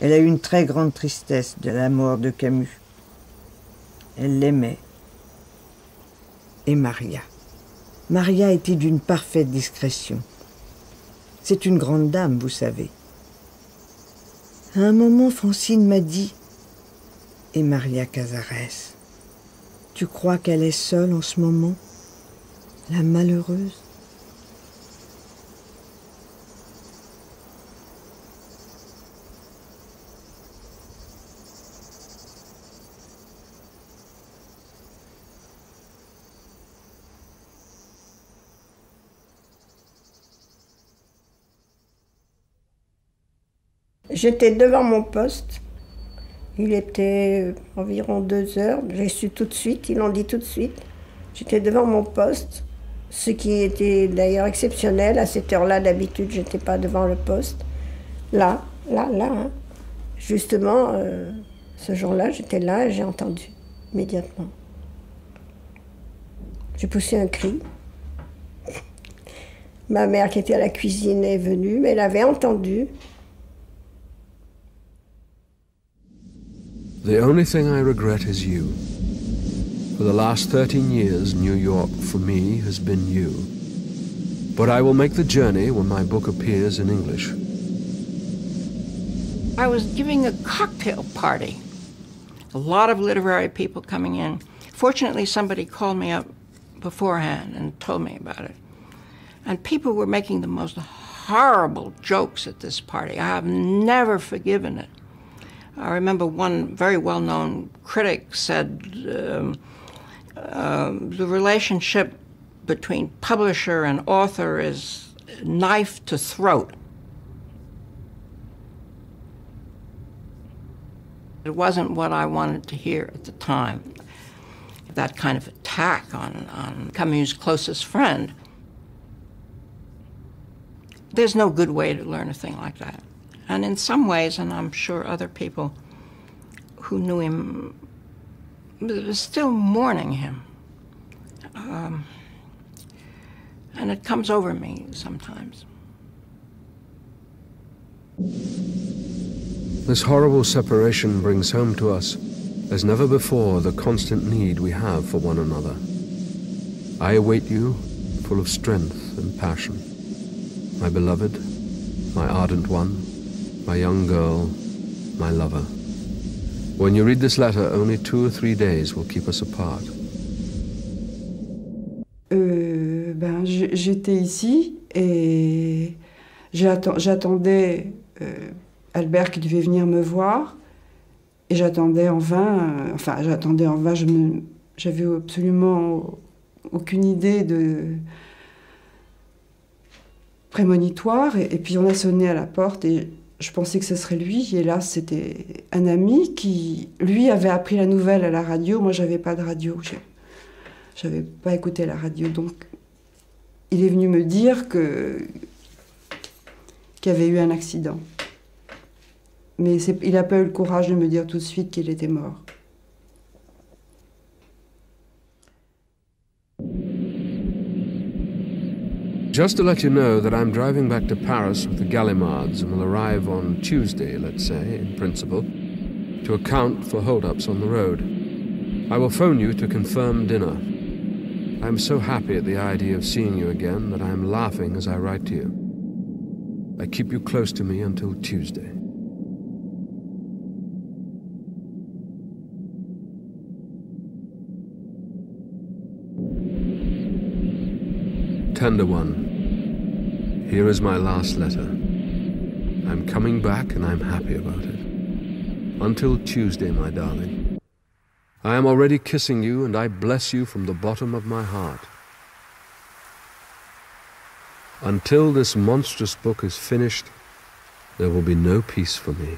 Elle a eu une très grande tristesse de la mort de Camus. Elle l'aimait. Et Maria. Maria était d'une parfaite discrétion. C'est une grande dame, vous savez. À un moment, Francine m'a dit « Et Maria Casares, tu crois qu'elle est seule en ce moment, la malheureuse ?» J'étais devant mon poste. Il était environ 2 heures. J'ai su tout de suite, ils l'ont dit tout de suite. J'étais devant mon poste, ce qui était d'ailleurs exceptionnel. À cette heure-là, d'habitude, je n'étais pas devant le poste. Là. Hein. Justement, ce jour-là, j'étais là et j'ai entendu immédiatement. J'ai poussé un cri. Ma mère, qui était à la cuisine, est venue, mais elle avait entendu. The only thing I regret is you. For the last 13 years, New York, for me, has been you. But I will make the journey when my book appears in English. I was giving a cocktail party. A lot of literary people coming in. Fortunately, somebody called me up beforehand and told me about it. And people were making the most horrible jokes at this party. I have never forgiven it. I remember one very well-known critic said the relationship between publisher and author is knife to throat. It wasn't what I wanted to hear at the time. That kind of attack on Camus' closest friend. There's no good way to learn a thing like that. And in some ways, and I'm sure other people who knew him were still mourning him. And it comes over me sometimes. This horrible separation brings home to us, as never before, the constant need we have for one another. I await you, full of strength and passion. My beloved, my ardent one, my young girl, my lover. When you read this letter, only 2 or 3 days will keep us apart. J'étais ici et j'attendais Albert qui devait venir me voir et j'attendais en vain, j'avais absolument aucune idée de prémonitoire et puis on a sonné à la porte et je pensais que ce serait lui et là c'était un ami qui lui avait appris la nouvelle à la radio. Moi j'avais pas de radio, j'avais pas écouté la radio, donc il est venu me dire qu'il y avait eu un accident, mais il n'a pas eu le courage de me dire tout de suite qu'il était mort. Just to let you know that I'm driving back to Paris with the Gallimards and will arrive on Tuesday, let's say, in principle, to account for hold-ups on the road. I will phone you to confirm dinner. I am so happy at the idea of seeing you again that I am laughing as I write to you. I keep you close to me until Tuesday. Tender one, here is my last letter. I'm coming back and I'm happy about it. Until Tuesday, my darling. I am already kissing you and I bless you from the bottom of my heart. Until this monstrous book is finished, there will be no peace for me.